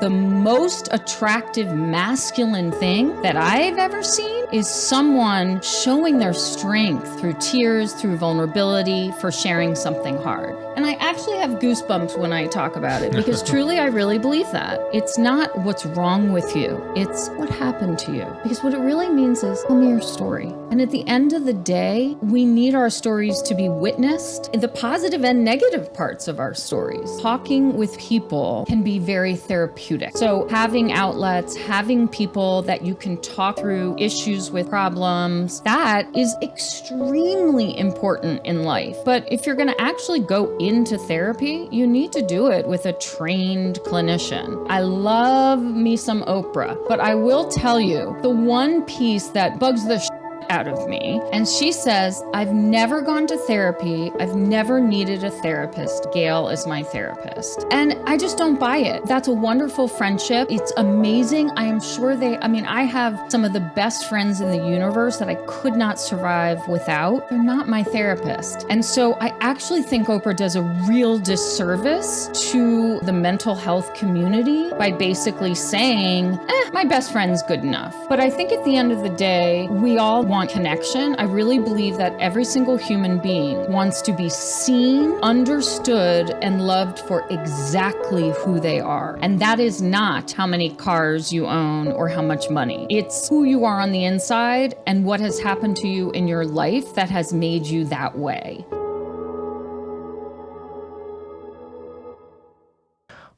The most attractive masculine thing that I've ever seen is someone showing their strength through tears, through vulnerability, for sharing something hard. And I actually have goosebumps when I talk about it because truly I really believe that. It's not what's wrong with you, it's what happened to you. Because what it really means is, tell me your story. And at the end of the day, we need our stories to be witnessed, the positive and negative parts of our stories. Talking with people can be very therapeutic. So having outlets, having people that you can talk through issues with, problems, that is extremely important in life. But if you're going to actually go into therapy, you need to do it with a trained clinician. I love me some Oprah, but I will tell you the one piece that bugs the out of me. And she says, I've never gone to therapy. I've never needed a therapist. Gail is my therapist. And I just don't buy it. That's a wonderful friendship. It's amazing. I am sure I have some of the best friends in the universe that I could not survive without. They're not my therapist. And so I actually think Oprah does a real disservice to the mental health community by basically saying, my best friend's good enough. But I think at the end of the day, we all want connection. I really believe that every single human being wants to be seen, understood, and loved for exactly who they are. And that is not how many cars you own or how much money. It's who you are on the inside and what has happened to you in your life that has made you that way.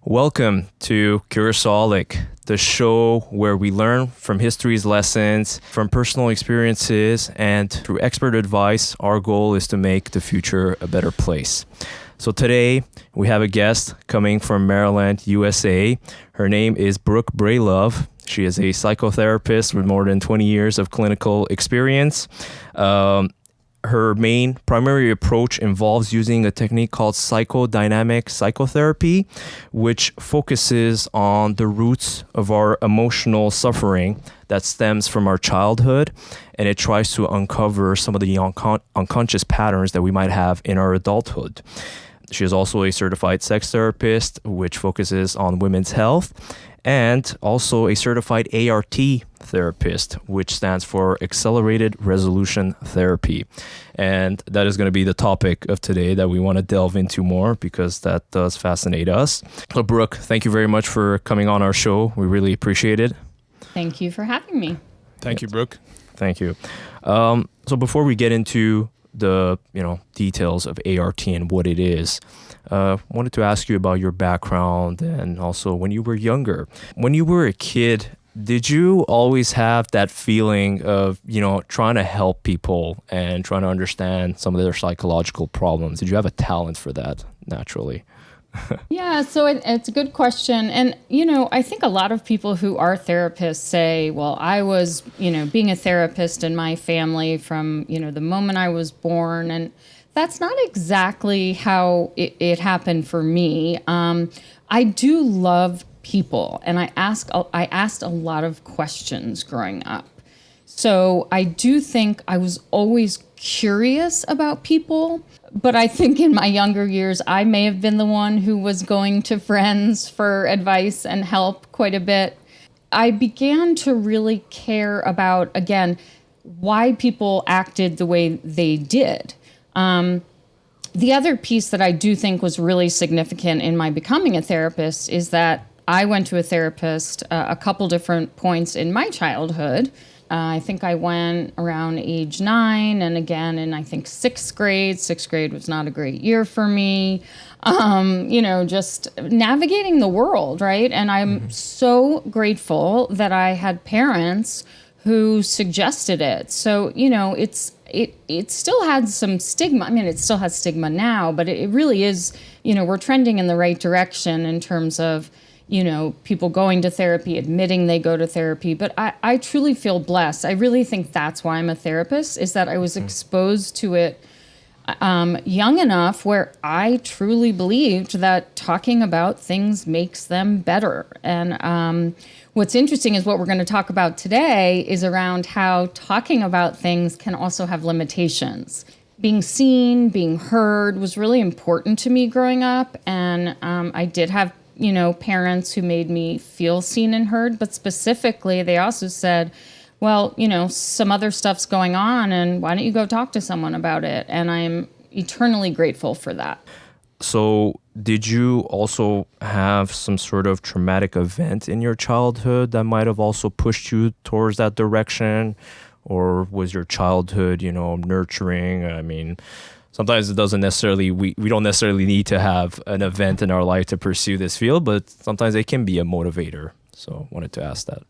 Welcome to Curaholic, the show where we learn from history's lessons, from personal experiences, and through expert advice. Our goal is to make the future a better place. So today we have a guest coming from Maryland, USA. Her name is Brooke Bralove. She is a psychotherapist with more than 20 years of clinical experience. Her main primary approach involves using a technique called psychodynamic psychotherapy, which focuses on the roots of our emotional suffering that stems from our childhood, and it tries to uncover some of the unconscious patterns that we might have in our adulthood. She is also a certified sex therapist, which focuses on women's health, and also a certified ART therapist, which stands for Accelerated Resolution Therapy. And that is going to be the topic of today that we want to delve into more because that does fascinate us. So Brooke, thank you very much for coming on our show. We really appreciate it. Thank you for having me. Thank you, Brooke. Thank you. So before we get into the details of ART and what it is, wanted to ask you about your background and also when you were younger. When you were a kid, did you always have that feeling of, trying to help people and trying to understand some of their psychological problems? Did you have a talent for that naturally? Yeah, so it's a good question. And, I think a lot of people who are therapists say, well, I was, being a therapist in my family from, the moment I was born. And that's not exactly how it happened for me. I do love people, and I asked a lot of questions growing up. So I do think I was always curious about people, but I think in my younger years, I may have been the one who was going to friends for advice and help quite a bit. I began to really care about, again, why people acted the way they did. The other piece that I do think was really significant in my becoming a therapist is that I went to a therapist a couple different points in my childhood. I think I went around age 9 and again in, I think, 6th grade. 6th grade was not a great year for me. Just navigating the world, right? And I'm so grateful that I had parents who suggested it. So, it still had some stigma. I mean, it still has stigma now, but it really is, we're trending in the right direction in terms of, people going to therapy, admitting they go to therapy. But I truly feel blessed. I really think that's why I'm a therapist, is that I was exposed to it young enough where I truly believed that talking about things makes them better. And what's interesting is what we're going to talk about today is around how talking about things can also have limitations. Being seen, being heard was really important to me growing up. And I did have parents who made me feel seen and heard, but specifically they also said, well, some other stuff's going on, and why don't you go talk to someone about it? And I'm eternally grateful for that. So did you also have some sort of traumatic event in your childhood that might have also pushed you towards that direction? Or was your childhood, nurturing? I mean, sometimes it doesn't necessarily, we don't necessarily need to have an event in our life to pursue this field, but sometimes it can be a motivator. So I wanted to ask that.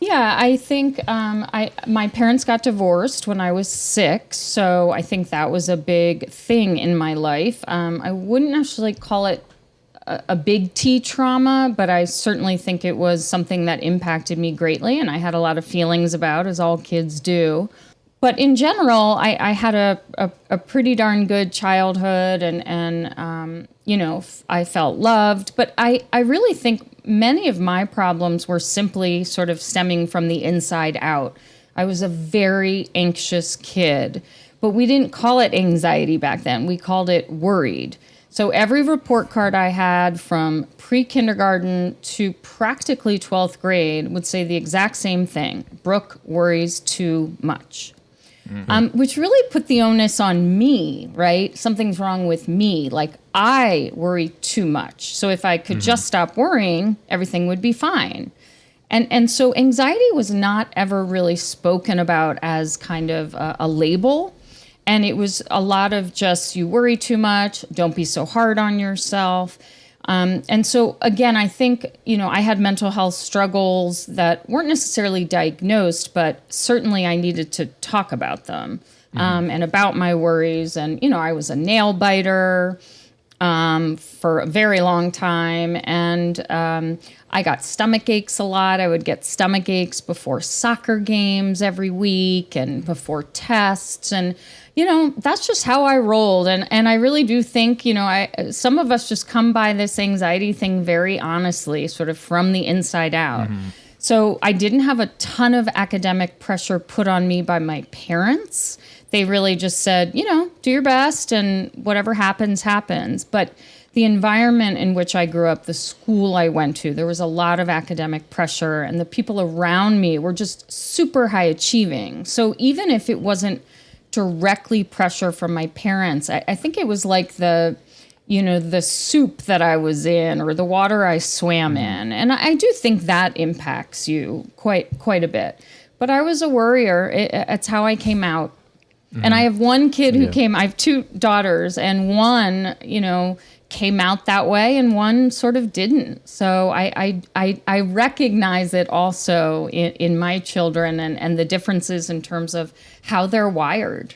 Yeah, I think my parents got divorced when I was 6, so I think that was a big thing in my life. I wouldn't actually call it a big T trauma, but I certainly think it was something that impacted me greatly, and I had a lot of feelings about, as all kids do. But in general, I had a pretty darn good childhood, and I felt loved. But I really think many of my problems were simply sort of stemming from the inside out. I was a very anxious kid, but we didn't call it anxiety back then. We called it worried. So every report card I had from pre-kindergarten to practically 12th grade would say the exact same thing. Brooke worries too much. Which really put the onus on me, right? Something's wrong with me. Like, I worry too much. So if I could just stop worrying, everything would be fine. And so anxiety was not ever really spoken about as kind of a label. And it was a lot of just, you worry too much, don't be so hard on yourself. And so, again, I think, I had mental health struggles that weren't necessarily diagnosed, but certainly I needed to talk about them and about my worries. And, I was a nail biter for a very long time. And I got stomach aches a lot. I would get stomach aches before soccer games every week and before tests. And that's just how I rolled. And I really do think, some of us just come by this anxiety thing very honestly, sort of from the inside out. So I didn't have a ton of academic pressure put on me by my parents. They really just said, do your best and whatever happens, happens. But the environment in which I grew up, the school I went to, there was a lot of academic pressure, and the people around me were just super high achieving. So even if it wasn't directly pressure from my parents, I think it was like the soup that I was in or the water I swam in. And I do think that impacts you quite a bit. But I was a worrier. It's how I came out. And I have one kid who I have 2 daughters, and one, came out that way and one sort of didn't. So I recognize it also in my children and the differences in terms of how they're wired.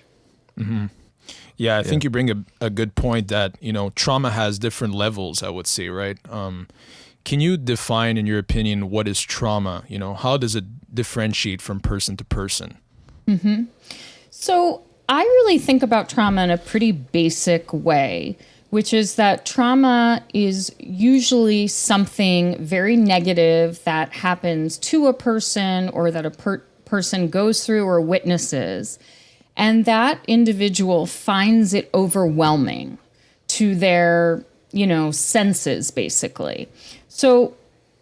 Yeah, I think you bring a good point that, trauma has different levels, I would say, right? Can you define, in your opinion, what is trauma? How does it differentiate from person to person? So I really think about trauma in a pretty basic way, which is that trauma is usually something very negative that happens to a person or that a person goes through or witnesses. And that individual finds it overwhelming to their, senses, basically. So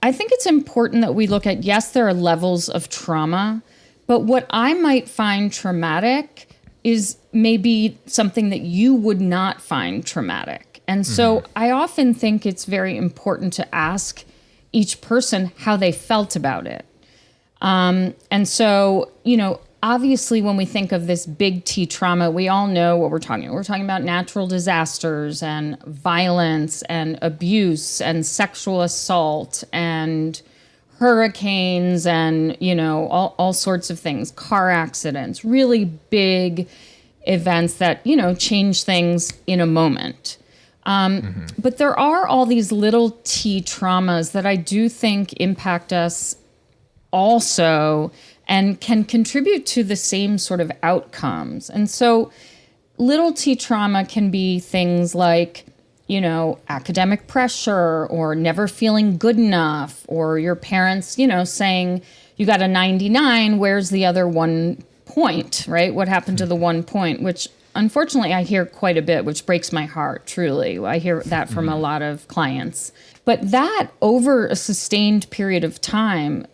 I think it's important that we look at, yes, there are levels of trauma, but what I might find traumatic is maybe something that you would not find traumatic. And so I often think it's very important to ask each person how they felt about it. And so, obviously when we think of this big T trauma, we all know what we're talking about. We're talking about natural disasters and violence and abuse and sexual assault and hurricanes and, all sorts of things, car accidents, really big events that, change things in a moment. But there are all these little T traumas that I do think impact us also and can contribute to the same sort of outcomes. And so little T trauma can be things like, academic pressure or never feeling good enough, or your parents, saying you got a 99, where's the other 1 point, right? What happened to the 1 point, which unfortunately, I hear quite a bit, which breaks my heart, truly. I hear that from a lot of clients. But that over a sustained period of time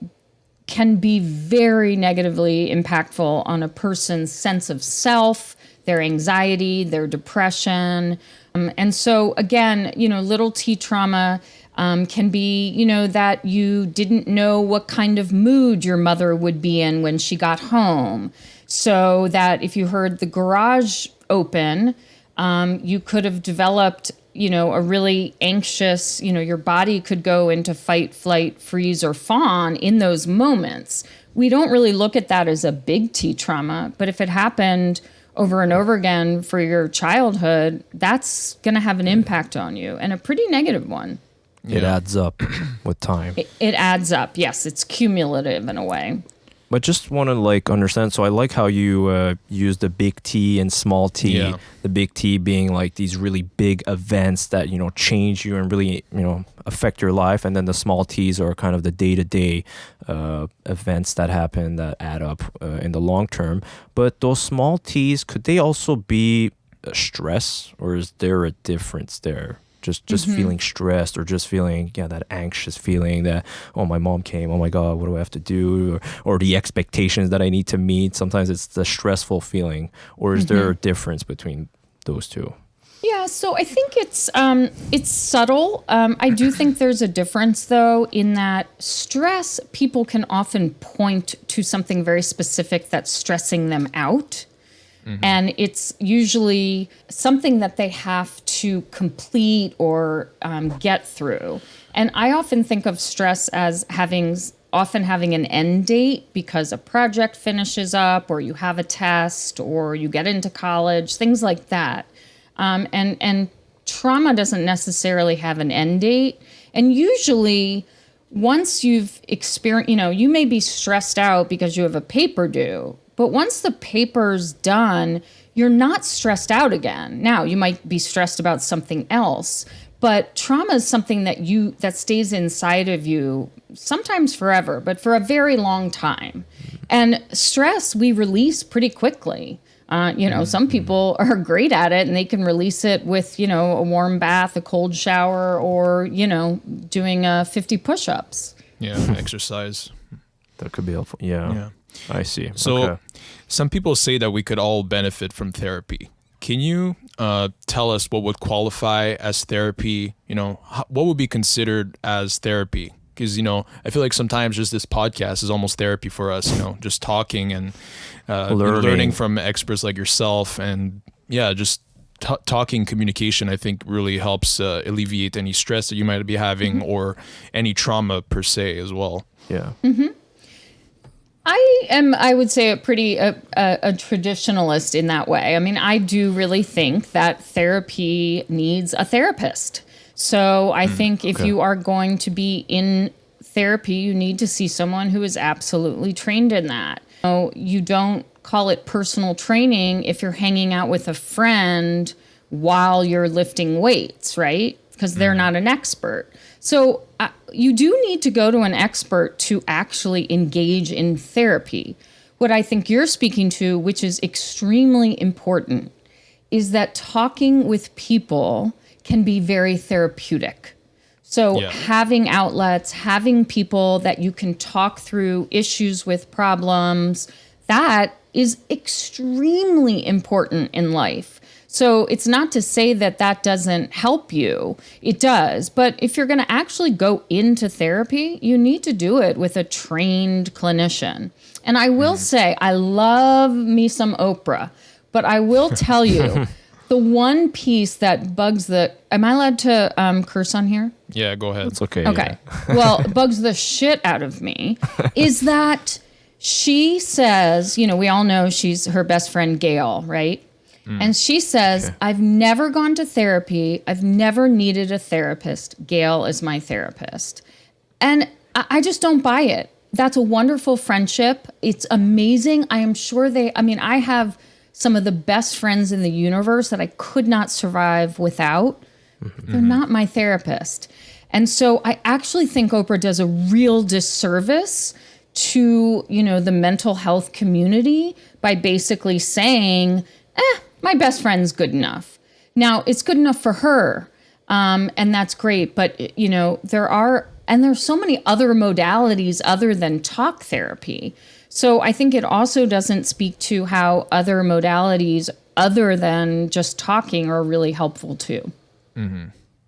can be very negatively impactful on a person's sense of self, their anxiety, their depression. And so again, little T trauma can be, that you didn't know what kind of mood your mother would be in when she got home. So that if you heard the garage open, you could have developed, a really anxious, your body could go into fight, flight, freeze, or fawn in those moments. We don't really look at that as a big T trauma, but if it happened over and over again for your childhood, that's going to have an impact on you, and a pretty negative one. It adds up with time. It adds up. Yes, it's cumulative in a way. But just want to understand. So I like how you use the big T and small t. Yeah. The big T being like these really big events that change you and really affect your life, and then the small T's are kind of the day-to-day events that happen that add up in the long term. But those small T's, could they also be stress, or is there a difference there? Just feeling stressed, or just feeling that anxious feeling that, oh, my mom came, oh my God, what do I have to do, or the expectations that I need to meet. Sometimes it's the stressful feeling, or is there a difference between those two? Yeah, so I think it's subtle. I do think there's a difference, though, in that stress, people can often point to something very specific that's stressing them out. And it's usually something that they have to complete or get through. And I often think of stress as often having an end date, because a project finishes up, or you have a test, or you get into college, things like that. And trauma doesn't necessarily have an end date. And usually, once you've experienced, you may be stressed out because you have a paper due. But once the paper's done, you're not stressed out again. Now, you might be stressed about something else, but trauma is something that stays inside of you, sometimes forever, but for a very long time. And stress, we release pretty quickly. Some people are great at it, and they can release it with, a warm bath, a cold shower, or, doing 50 push-ups. Yeah, exercise. That could be helpful. Yeah. I see. So some people say that we could all benefit from therapy. Can you tell us what would qualify as therapy? What would be considered as therapy? Because, I feel like sometimes just this podcast is almost therapy for us, just talking and learning from experts like yourself. And just talking, communication, I think really helps alleviate any stress that you might be having or any trauma per se as well. Yeah. Mm-hmm. I would say, a traditionalist in that way. I mean, I do really think that therapy needs a therapist. So I think if you are going to be in therapy, you need to see someone who is absolutely trained in that. You don't call it personal training if you're hanging out with a friend while you're lifting weights, right? Because they're not an expert. So you do need to go to an expert to actually engage in therapy. What I think you're speaking to, which is extremely important, is that talking with people can be very therapeutic. So having outlets, having people that you can talk through issues with, problems, that is extremely important in life. So it's not to say that doesn't help you. It does. But if you're going to actually go into therapy, you need to do it with a trained clinician. And I will say, I love me some Oprah, but I will tell you, the one piece that bugs am I allowed to curse on here? Yeah, go ahead. It's okay. Okay. Yeah. Well, bugs the shit out of me is that she says, we all know she's her best friend, Gail, right? And she says, I've never gone to therapy. I've never needed a therapist. Gail is my therapist. And I just don't buy it. That's a wonderful friendship. It's amazing. I am sure I have some of the best friends in the universe that I could not survive without. They're not my therapist. And so I actually think Oprah does a real disservice to, the mental health community by basically saying, my best friend's good enough. Now, it's good enough for her, and that's great. But, you know, there's so many other modalities other than talk therapy. So I think it also doesn't speak to how other modalities other than just talking are really helpful too.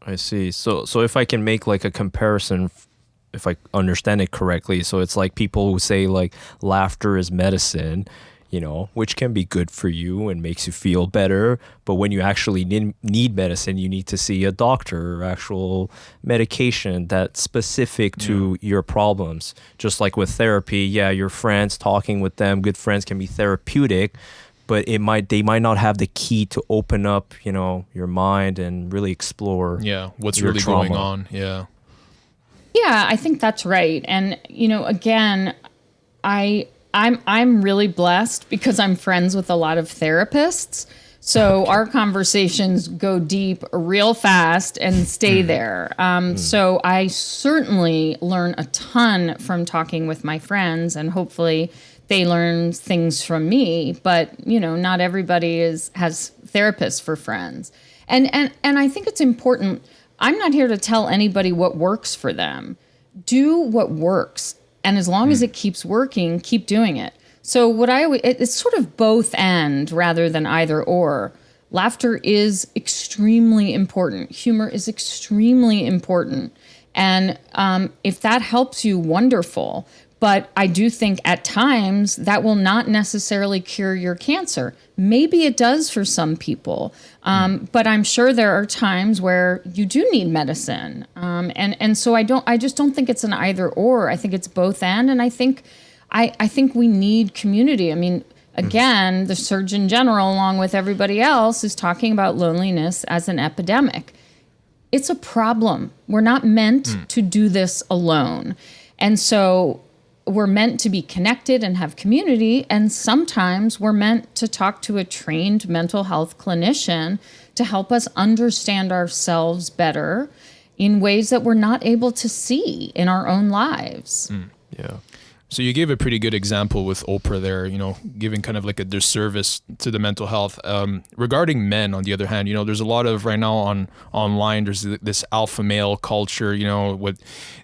I see. So if I can make like a comparison, if I understand it correctly, so it's like people who say like laughter is medicine, you know, which can be good for you and makes you feel better. But when you actually need medicine, you need to see a doctor or actual medication that's specific to your problems. Just like with therapy, your friends, talking with them, good friends can be therapeutic, but they might not have the key to open up, you know, your mind and really explore what's your really trauma. going on. Yeah, I think that's right. And, you know, again, I'm really blessed because I'm friends with a lot of therapists. So our conversations go deep real fast and stay there. So I certainly learn a ton from talking with my friends, and hopefully they learn things from me. But, you know, not everybody has therapists for friends. And I think it's important. I'm not here to tell anybody what works for them. Do what works. And as long as it keeps working, keep doing it. So it's sort of both and rather than either or. Laughter is extremely important. Humor is extremely important. And if that helps you, wonderful. But I do think at times that will not necessarily cure your cancer. Maybe it does for some people. But I'm sure there are times where you do need medicine. And so I just don't think it's an either or. I think it's both and. And I think we need community. I mean, again, the Surgeon General, along with everybody else, is talking about loneliness as an epidemic. It's a problem. We're not meant to do this alone. And so we're meant to be connected and have community. And sometimes we're meant to talk to a trained mental health clinician to help us understand ourselves better in ways that we're not able to see in our own lives. Yeah. So you gave a pretty good example with Oprah there, you know, giving kind of like a disservice to the mental health. Regarding men, on the other hand, you know, there's a lot of right now online, there's this alpha male culture, you know, what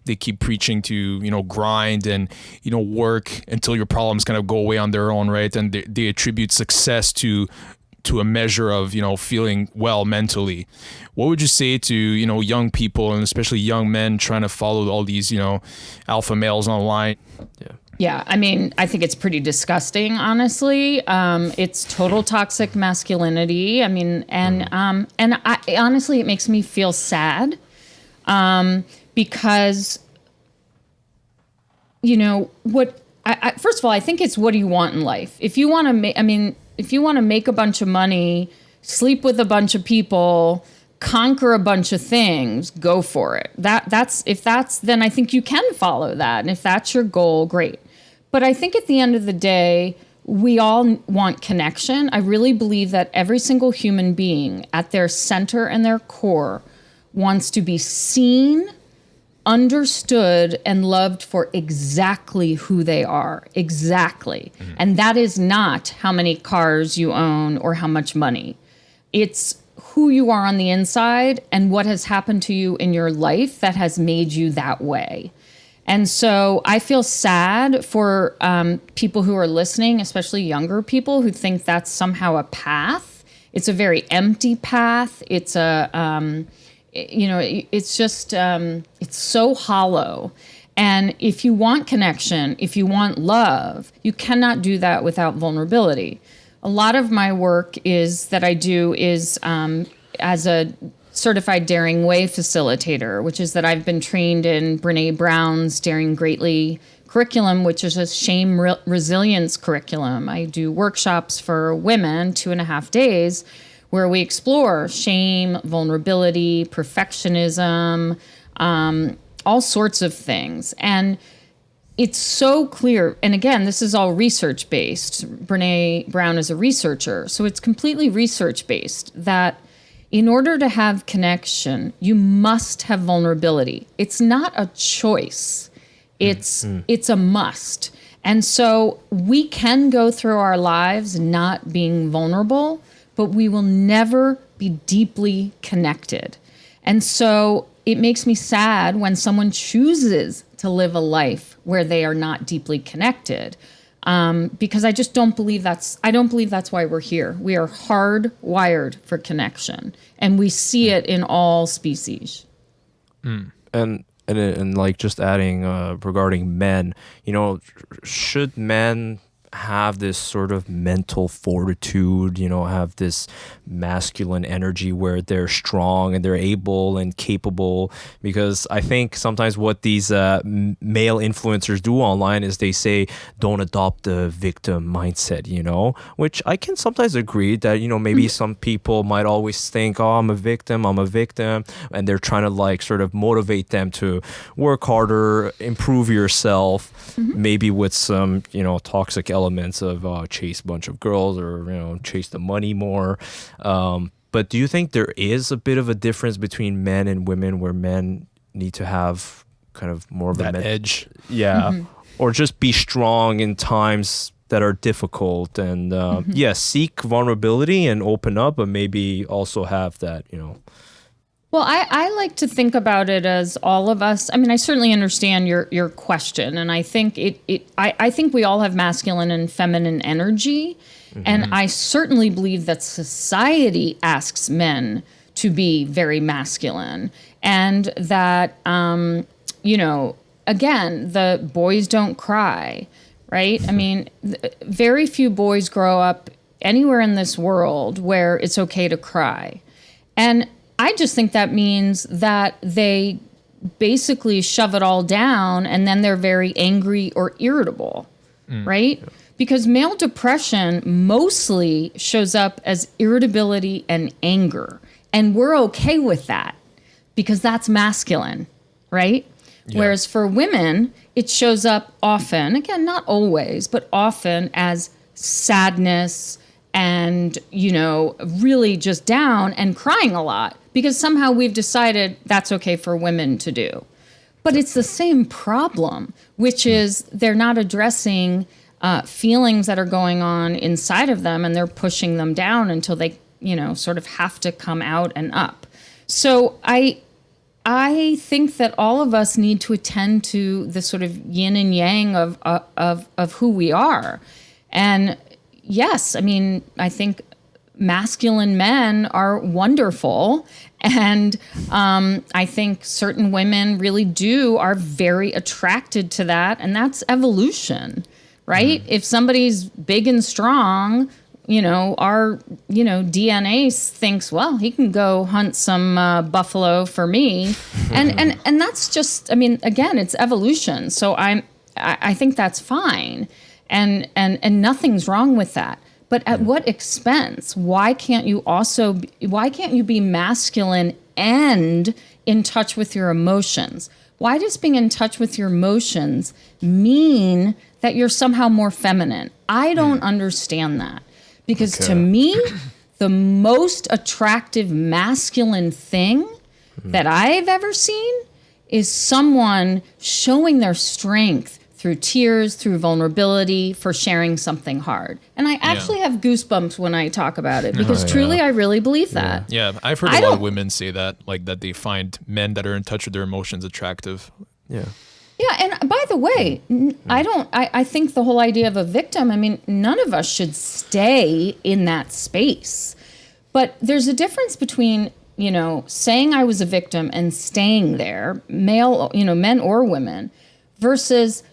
they keep preaching to, you know, grind and, you know, work until your problems kind of go away on their own, right? And they attribute success to a measure of, you know, feeling well mentally. What would you say to, you know, young people and especially young men trying to follow all these, you know, alpha males online? Yeah, I mean, I think it's pretty disgusting, honestly. It's total toxic masculinity. I mean, and I honestly, it makes me feel sad because, you know, first of all, I think it's what do you want in life? If you want to if you want to make a bunch of money, sleep with a bunch of people, conquer a bunch of things, go for it. Then I think you can follow that. And if that's your goal, great. But I think at the end of the day, we all want connection. I really believe that every single human being at their center and their core wants to be seen, understood, and loved for exactly who they are. Exactly. And that is not how many cars you own or how much money. It's who you are on the inside and what has happened to you in your life that has made you that way. And so I feel sad for people who are listening, especially younger people who think that's somehow a path. It's a very empty path. It's it's just, it's so hollow. And if you want connection, if you want love, you cannot do that without vulnerability. A lot of my work is as a certified Daring Way facilitator, which is that I've been trained in Brene Brown's Daring Greatly curriculum, which is a shame resilience curriculum. I do workshops for women, 2.5 days, where we explore shame, vulnerability, perfectionism, all sorts of things. And it's so clear. And again, this is all research-based. Brene Brown is a researcher. So it's completely research-based that in order to have connection, you must have vulnerability. It's not a choice. It's a must. And so we can go through our lives not being vulnerable, but we will never be deeply connected. And so it makes me sad when someone chooses to live a life where they are not deeply connected, because I just don't believe that's why we're here. We are hardwired for connection, and we see it in all species. And like just adding regarding men, should men have this sort of mental fortitude, have this masculine energy where they're strong and they're able and capable? Because I think sometimes what these male influencers do online is they say, don't adopt the victim mindset, which I can sometimes agree that, maybe some people might always think, oh, I'm a victim, and they're trying to like sort of motivate them to work harder, improve yourself, maybe with some, toxic elements of chase a bunch of girls or chase the money more. But do you think there is a bit of a difference between men and women, where men need to have kind of more of that edge, or just be strong in times that are difficult and seek vulnerability and open up, but maybe also have that Well, I like to think about it as all of us. I mean, I certainly understand your question, and I think I think we all have masculine and feminine energy, and I certainly believe that society asks men to be very masculine, and that again, the boys don't cry, right? I mean, very few boys grow up anywhere in this world where it's okay to cry, and I just think that means that they basically shove it all down, and then they're very angry or irritable, right? Yeah. Because male depression mostly shows up as irritability and anger. And we're okay with that because that's masculine, right? Yeah. Whereas for women, it shows up often, again, not always, but often as sadness and, really just down and crying a lot, because somehow we've decided that's okay for women to do. But it's the same problem, which is they're not addressing feelings that are going on inside of them, and they're pushing them down until they, sort of have to come out and up. So I think that all of us need to attend to the sort of yin and yang of who we are. And yes, I mean, I think masculine men are wonderful. And I think certain women really are very attracted to that. And that's evolution, right? If somebody's big and strong, our, DNA thinks, well, he can go hunt some buffalo for me. And that's just, I mean, again, it's evolution. So I think that's fine. And nothing's wrong with that. But at what expense? Why can't you be masculine and in touch with your emotions? Why does being in touch with your emotions mean that you're somehow more feminine? I don't understand that. Because to me, the most attractive masculine thing that I've ever seen is someone showing their strength through tears, through vulnerability, for sharing something hard. And I actually have goosebumps when I talk about it, because truly I really believe that. Yeah, I've heard a lot of women say that, like that they find men that are in touch with their emotions attractive. Yeah. Yeah, and by the way, I think the whole idea of a victim, I mean, none of us should stay in that space. But there's a difference between, saying I was a victim and staying there, male, men or women, versus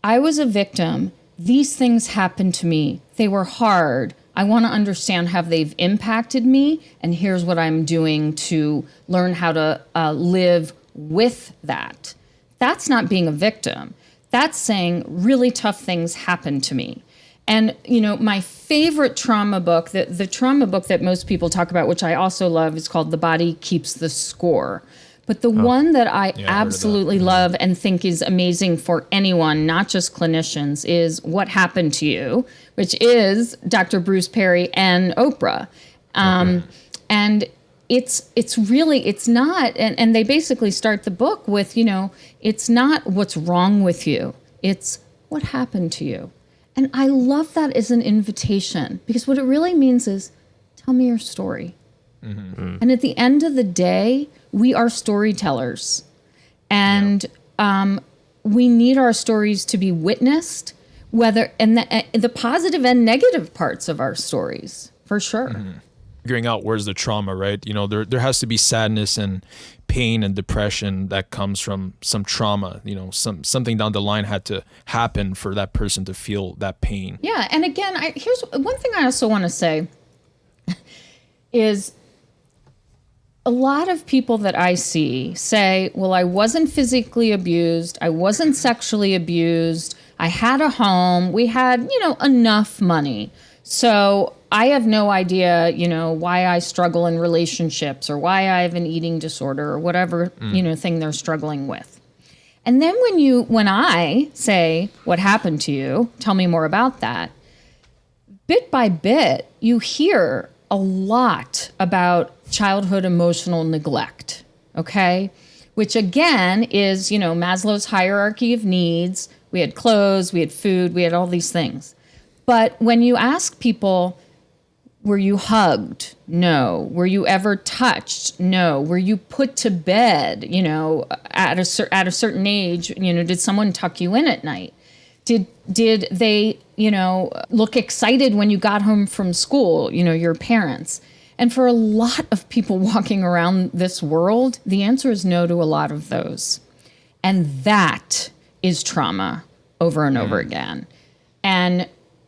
I was a victim. These things happened to me. They were hard. I want to understand how they've impacted me, and here's what I'm doing to learn how to live with that. That's not being a victim. That's saying really tough things happened to me. And, my favorite trauma book, the trauma book that most people talk about, which I also love, is called The Body Keeps the Score. But the one that I absolutely love and think is amazing for anyone, not just clinicians, is What Happened to You, which is Dr. Bruce Perry and Oprah. And it's really, it's not, and they basically start the book with, it's not what's wrong with you, it's what happened to you. And I love that as an invitation, because what it really means is, tell tell me your story. And at the end of the day, we are storytellers. And we need our stories to be witnessed, whether and the positive and negative parts of our stories, for sure. Figuring out where's the trauma, right? You know, there has to be sadness and pain and depression that comes from some trauma. You know, something down the line had to happen for that person to feel that pain. Yeah, and again, here's one thing I also want to say is a lot of people that I see say, well, I wasn't physically abused, I wasn't sexually abused, I had a home, we had, enough money. So I have no idea, why I struggle in relationships or why I have an eating disorder or whatever, thing they're struggling with. And then when I say, what happened to you? Tell me more about that. Bit by bit, you hear a lot about childhood emotional neglect, okay? Which again is, Maslow's hierarchy of needs. We had clothes, we had food, we had all these things. But when you ask people, were you hugged? No. Were you ever touched? No. Were you put to bed, at a certain age, did someone tuck you in at night? Did they, look excited when you got home from school, your parents? And for a lot of people walking around this world, the answer is no to a lot of those. And that is trauma over and over again. And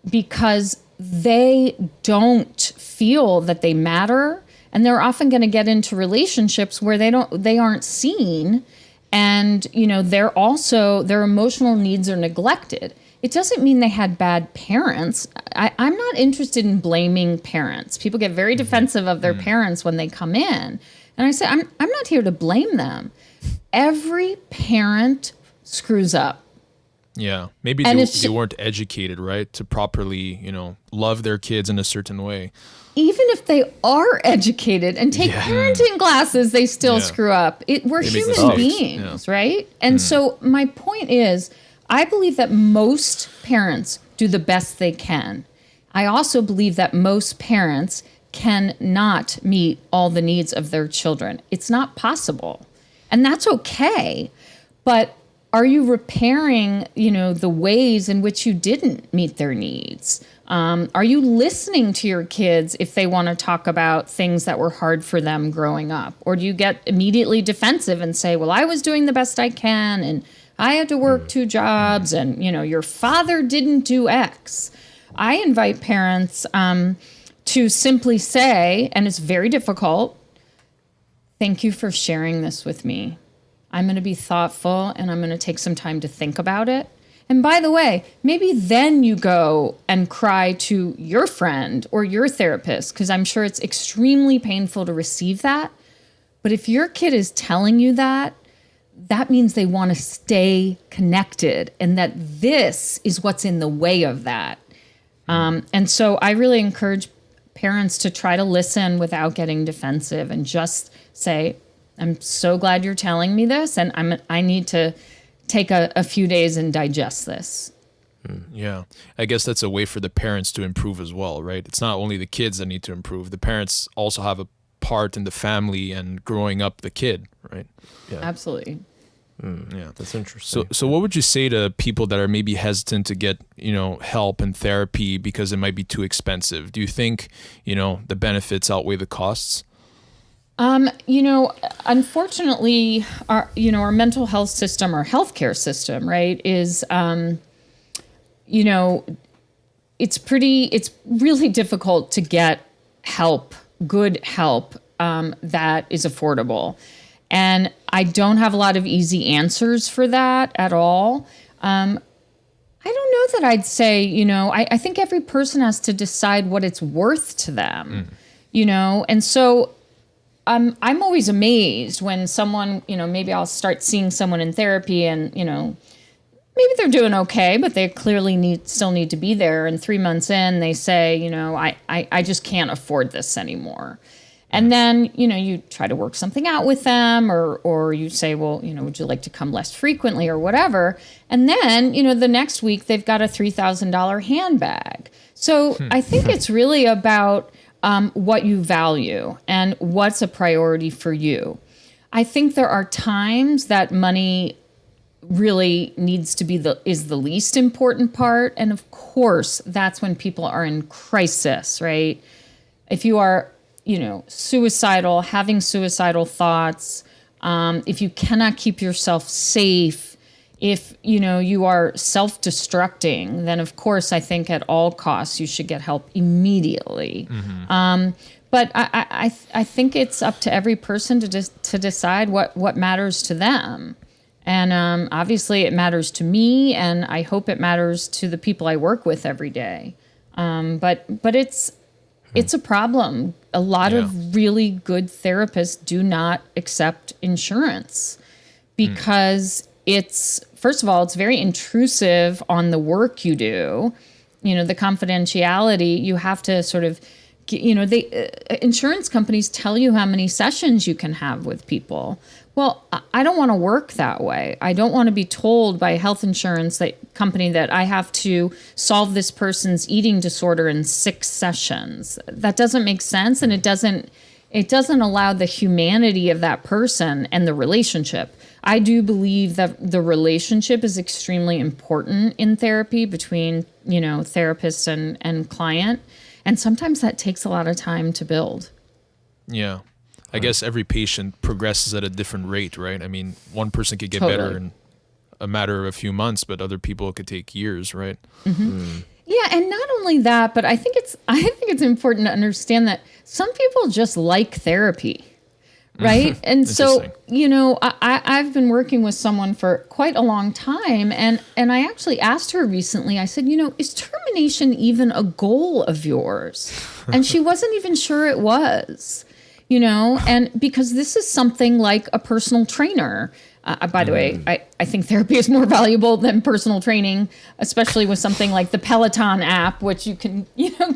because they don't feel that they matter, and they're often going to get into relationships where they aren't seen, and their emotional needs are neglected. It doesn't mean they had bad parents. I'm not interested in blaming parents. People get very defensive of their parents when they come in. And I say, I'm not here to blame them. Every parent screws up. Yeah. Maybe they weren't educated, right? To properly, love their kids in a certain way. Even if they are educated and take parenting classes, they still screw up. We're human beings, right? And so my point is, I believe that most parents do the best they can. I also believe that most parents cannot meet all the needs of their children. It's not possible. And that's okay. But are you repairing, the ways in which you didn't meet their needs? Are you listening to your kids if they want to talk about things that were hard for them growing up? Or do you get immediately defensive and say, well, I was doing the best I can, and I had to work 2 jobs, and, your father didn't do X. I invite parents to simply say, and it's very difficult, thank you for sharing this with me. I'm going to be thoughtful, and I'm going to take some time to think about it. And by the way, maybe then you go and cry to your friend or your therapist, because I'm sure it's extremely painful to receive that. But if your kid is telling you that means they want to stay connected, and that this is what's in the way of that. And so I really encourage parents to try to listen without getting defensive and just say, I'm so glad you're telling me this, and I need to take a few days and digest this. Yeah. I guess that's a way for the parents to improve as well, right? It's not only the kids that need to improve. The parents also have a part in the family and growing up the kid, right? Yeah. Absolutely. Yeah, that's interesting. So what would you say to people that are maybe hesitant to get, help and therapy because it might be too expensive? Do you think, the benefits outweigh the costs? Unfortunately, our mental health system, our healthcare system, right, is, it's really difficult to get help, good help, that is affordable. And I don't have a lot of easy answers for that at all. I don't know that I'd say, I think every person has to decide what it's worth to them, and so I'm always amazed when someone, maybe I'll start seeing someone in therapy and, maybe they're doing okay, but they clearly still need to be there. And 3 months in, they say, I just can't afford this anymore. And then, you try to work something out with them, or you say, well, would you like to come less frequently or whatever? And then, the next week they've got a $3,000 handbag. So I think it's really about what you value and what's a priority for you. I think there are times that money really needs to be is the least important part. And of course, that's when people are in crisis, right? If you are, suicidal, having suicidal thoughts, if you cannot keep yourself safe, if, you are self-destructing, then of course, I think at all costs, you should get help immediately. But I think it's up to every person to decide what matters to them. And obviously it matters to me, and I hope it matters to the people I work with every day. But it's a problem. A lot of really good therapists do not accept insurance because first of all, it's very intrusive on the work you do. The confidentiality, you have to sort of, insurance companies tell you how many sessions you can have with people. Well, I don't want to work that way. I don't want to be told by a health insurance company that I have to solve this person's eating disorder in 6 sessions. That doesn't make sense, and it doesn't allow the humanity of that person and the relationship. I do believe that the relationship is extremely important in therapy between, therapist and client, and sometimes that takes a lot of time to build. Yeah. I guess every patient progresses at a different rate, right? I mean, one person could get better in a matter of a few months, but other people it could take years, right? Yeah, and not only that, but I think it's important to understand that some people just like therapy, right? And so, I've been working with someone for quite a long time, and I actually asked her recently, I said, is termination even a goal of yours? And she wasn't even sure it was. And because this is something like a personal trainer. By the way, I think therapy is more valuable than personal training, especially with something like the Peloton app, which you can,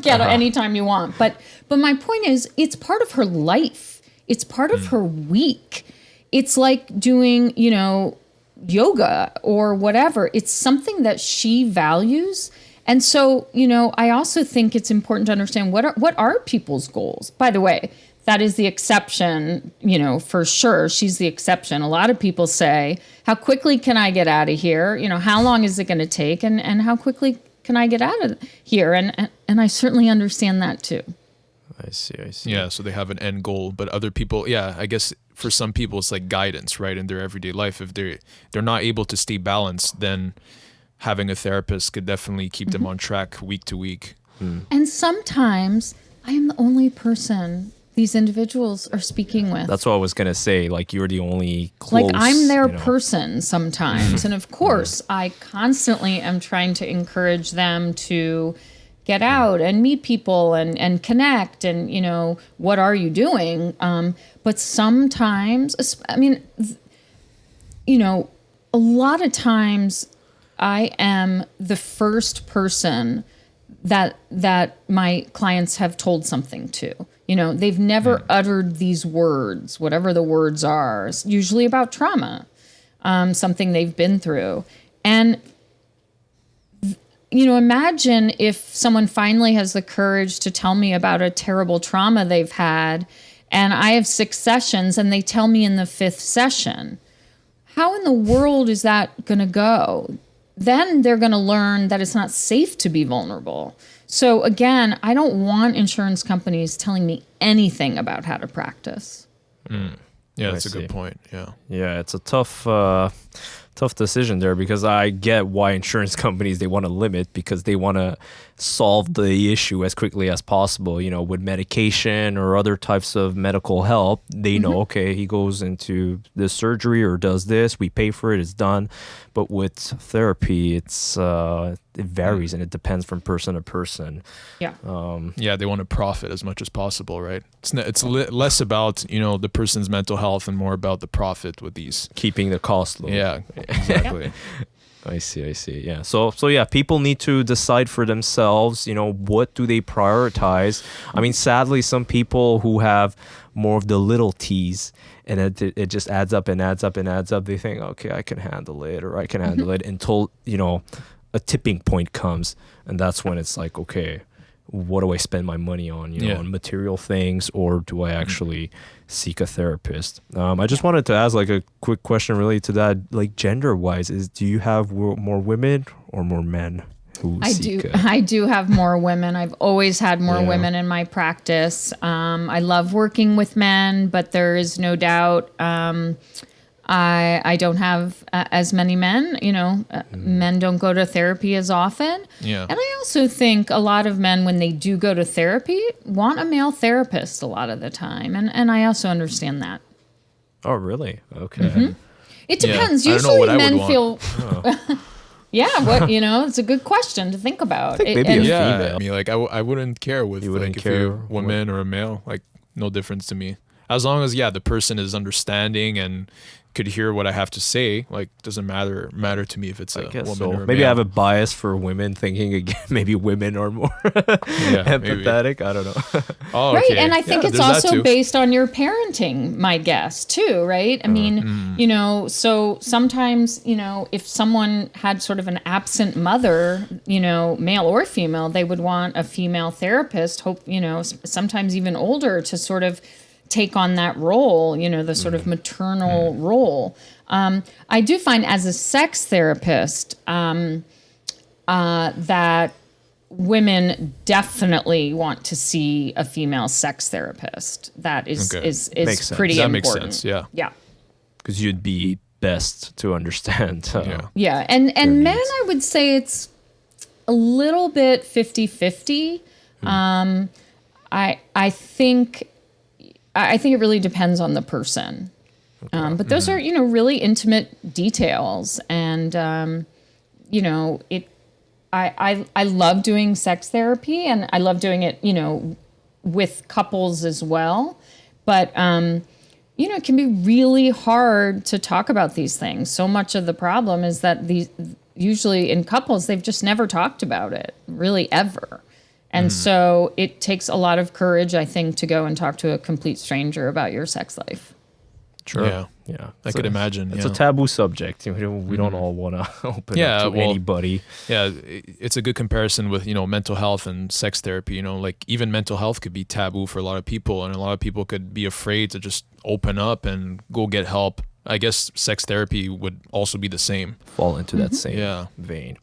get anytime you want. But my point is, it's part of her life. It's part of her week. It's like doing, yoga or whatever. It's something that she values. And so, I also think it's important to understand what are people's goals. By the way, that is the exception, for sure. She's the exception. A lot of people say, how quickly can I get out of here? How long is it going to take? And how quickly can I get out of here? And I certainly understand that too. I see. Yeah, so they have an end goal. But other people, I guess for some people it's like guidance, right, in their everyday life. If they're not able to stay balanced, then having a therapist could definitely keep them on track week to week. And sometimes I am the only person these individuals are speaking with. That's what I was going to say. Like, you're the only close. Like, I'm their person sometimes. And of course, I constantly am trying to encourage them to get out and meet people and connect and, what are you doing? But sometimes, a lot of times I am the first person that my clients have told something to. They've never uttered these words, whatever the words are. It's usually about trauma, something they've been through. And, imagine if someone finally has the courage to tell me about a terrible trauma they've had, and I have 6 sessions, and they tell me in the 5th session. How in the world is that going to go? Then they're going to learn that it's not safe to be vulnerable. So again, I don't want insurance companies telling me anything about how to practice. Yeah, that's a good point. Yeah. Yeah, it's a tough decision there, because I get why insurance companies, they want to limit, because they want to solve the issue as quickly as possible. With medication or other types of medical help, they know, okay, he goes into this surgery or does this, we pay for it, it's done. But with therapy, it varies and it depends from person to person. Yeah. They want to profit as much as possible, right? It's less about, the person's mental health and more about the profit with these. Keeping the cost low. Yeah, exactly. I see. Yeah. So people need to decide for themselves, what do they prioritize? I mean, sadly, some people who have more of the little T's, and it just adds up and adds up and adds up. They think, okay, I can handle it, or I can handle it, until, a tipping point comes. And that's when it's like, okay, what do I spend my money on, on material things, or do I actually seek a therapist? I just wanted to ask like a quick question related to that, like gender wise, do you have more women or more men who seek? I do have more women. I've always had more women in my practice. I love working with men, but there is no doubt I don't have as many men. Men don't go to therapy as often. Yeah. And I also think a lot of men, when they do go to therapy, want a male therapist a lot of the time. And I also understand that. Oh, really? Okay. Mm-hmm. It depends. Yeah. Usually men feel... Yeah, it's a good question to think about. Maybe a female. I mean, like, I wouldn't care if you're a woman or a male. Like, no difference to me. As long as, the person is understanding and could hear what I have to say, like, doesn't matter to me if it's a woman or a maybe male. I have a bias for women, thinking again, maybe women are more empathetic. Maybe. I don't know. Oh, right, okay. and I think it's also based on your parenting, my guess, too, right? I mean, so sometimes, if someone had sort of an absent mother, male or female, they would want a female therapist, sometimes even older, to sort of take on that role, the sort of maternal role. I do find as a sex therapist that women definitely want to see a female sex therapist. That is pretty that important. Makes sense, yeah. Yeah. Because you'd be best to understand. And men, I would say it's a little bit 50-50. I think it really depends on the person. But those are, really intimate details. And, I love doing sex therapy, and I love doing it, with couples as well. But, it can be really hard to talk about these things. So much of the problem is that usually in couples, they've just never talked about it, really, ever. And so it takes a lot of courage, I think, to go and talk to a complete stranger about your sex life. Sure. Yeah. I could imagine. It's a taboo subject. We don't all want to open up to anybody. Yeah, it's a good comparison with, mental health and sex therapy. Like even mental health could be taboo for a lot of people, and a lot of people could be afraid to just open up and go get help. I guess sex therapy would also be the same. Fall into that same vein.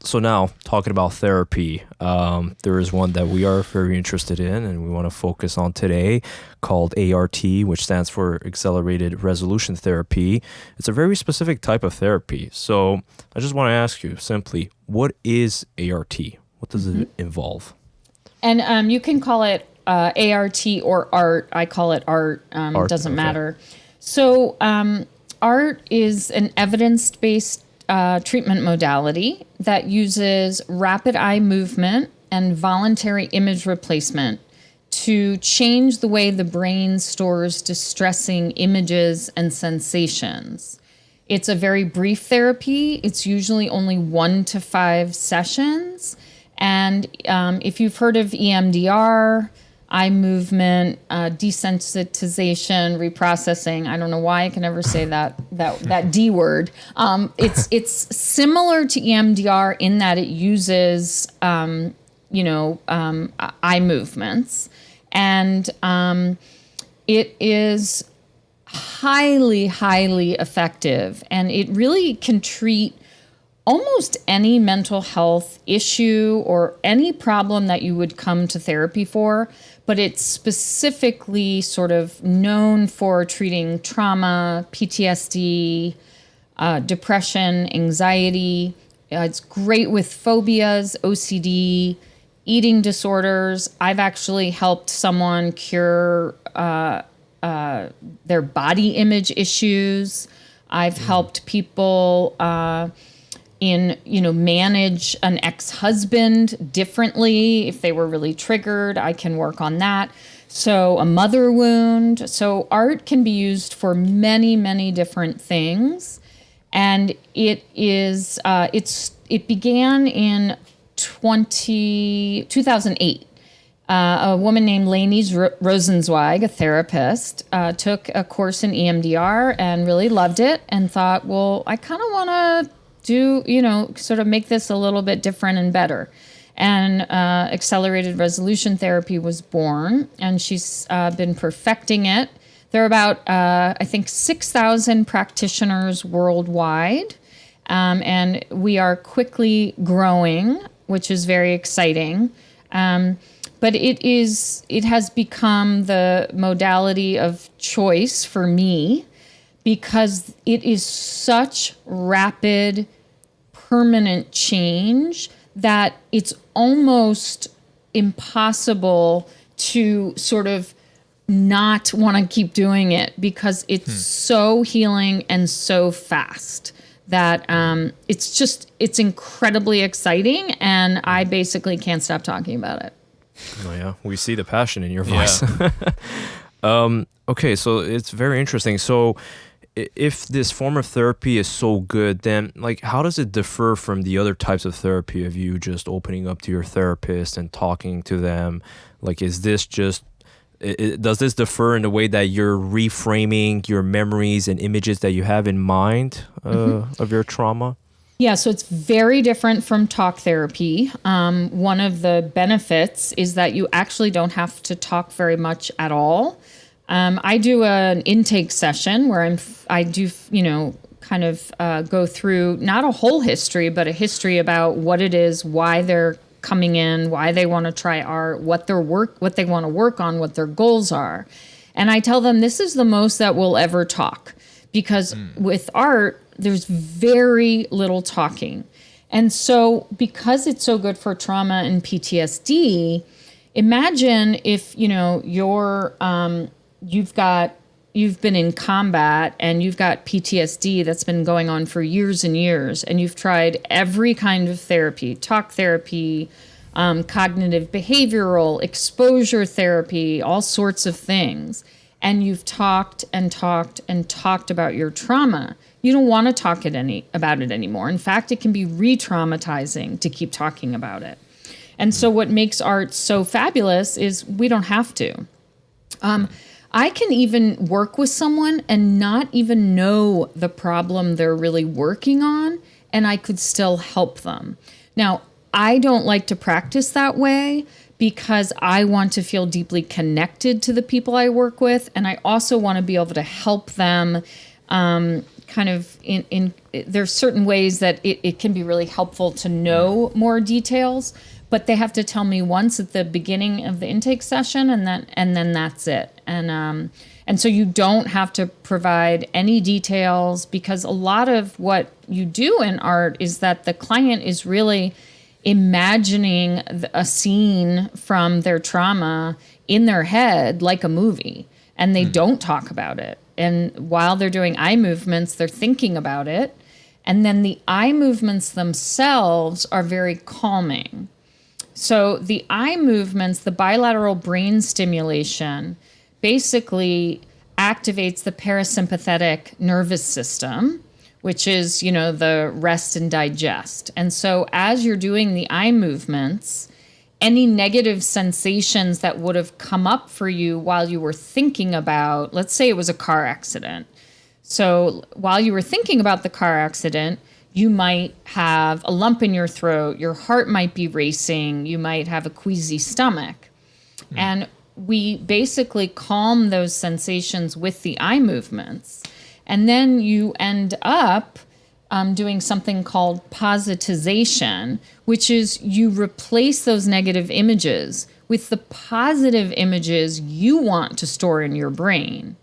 So now, talking about therapy, there is one that we are very interested in and we want to focus on today, called ART, which stands for Accelerated Resolution Therapy. It's a very specific type of therapy. So I just want to ask you simply, what is ART? What does it involve? And you can call it ART or ART. I call it ART. Doesn't matter. So ART is an evidence-based treatment modality that uses rapid eye movement and voluntary image replacement to change the way the brain stores distressing images and sensations. It's a very brief therapy. It's usually only 1 to 5 sessions. And if you've heard of EMDR, eye movement, desensitization, reprocessing. I don't know why I can never say that D word. It's similar to EMDR in that it uses eye movements, and it is highly effective, and it really can treat almost any mental health issue or any problem that you would come to therapy for, but it's specifically sort of known for treating trauma, PTSD, depression, anxiety. It's great with phobias, OCD, eating disorders. I've actually helped someone cure their body image issues. I've helped people manage an ex-husband differently. If they were really triggered, I can work on that. So a mother wound. So art can be used for many different things. And it began in 2008. A woman named Lainey Rosenzweig, a therapist, took a course in EMDR and really loved it and thought, well, I kind of want to do, sort of make this a little bit different and better. and accelerated resolution therapy was born, and she's been perfecting it. There are about, I think, 6,000 practitioners worldwide, and we are quickly growing, which is very exciting. But it has become the modality of choice for me because it is such rapid, permanent change that it's almost impossible to sort of not want to keep doing it because it's so healing and so fast that it's incredibly exciting, and I basically can't stop talking about it. Oh yeah, we see the passion in your voice. Okay, so it's very interesting. So if this form of therapy is so good, then like how does it differ from the other types of therapy of you just opening up to your therapist and talking to them? Like, is this just does this differ in the way that you're reframing your memories and images that you have in mind of your trauma? Yeah, so it's very different from talk therapy. One of the benefits is that you actually don't have to talk very much at all. I do an intake session where I do, kind of go through not a whole history, but a history about what it is, why they're coming in, why they want to try art, what they want to work on, what their goals are. And I tell them this is the most that we'll ever talk because with art, there's very little talking. And so because it's so good for trauma and PTSD, imagine if, you've been in combat and you've got PTSD that's been going on for years and years, and you've tried every kind of therapy, talk therapy, cognitive behavioral, exposure therapy, all sorts of things. And you've talked and talked and talked about your trauma. You don't want to talk about it anymore. In fact, it can be re-traumatizing to keep talking about it. And so what makes art so fabulous is we don't have to. I can even work with someone and not even know the problem they're really working on, and I could still help them. Now, I don't like to practice that way because I want to feel deeply connected to the people I work with, and I also want to be able to help them there's certain ways that it can be really helpful to know more details, but they have to tell me once at the beginning of the intake session, and then that's it. And so you don't have to provide any details because a lot of what you do in art is that the client is really imagining a scene from their trauma in their head like a movie, and they don't talk about it. And while they're doing eye movements, they're thinking about it. And then the eye movements themselves are very calming. So the eye movements, the bilateral brain stimulation, basically activates the parasympathetic nervous system, which is, the rest and digest. And so as you're doing the eye movements, any negative sensations that would have come up for you while you were thinking about, let's say it was a car accident. So while you were thinking about the car accident, you might have a lump in your throat, your heart might be racing, you might have a queasy stomach. And we basically calm those sensations with the eye movements. And then you end up doing something called positization, which is you replace those negative images with the positive images you want to store in your brain.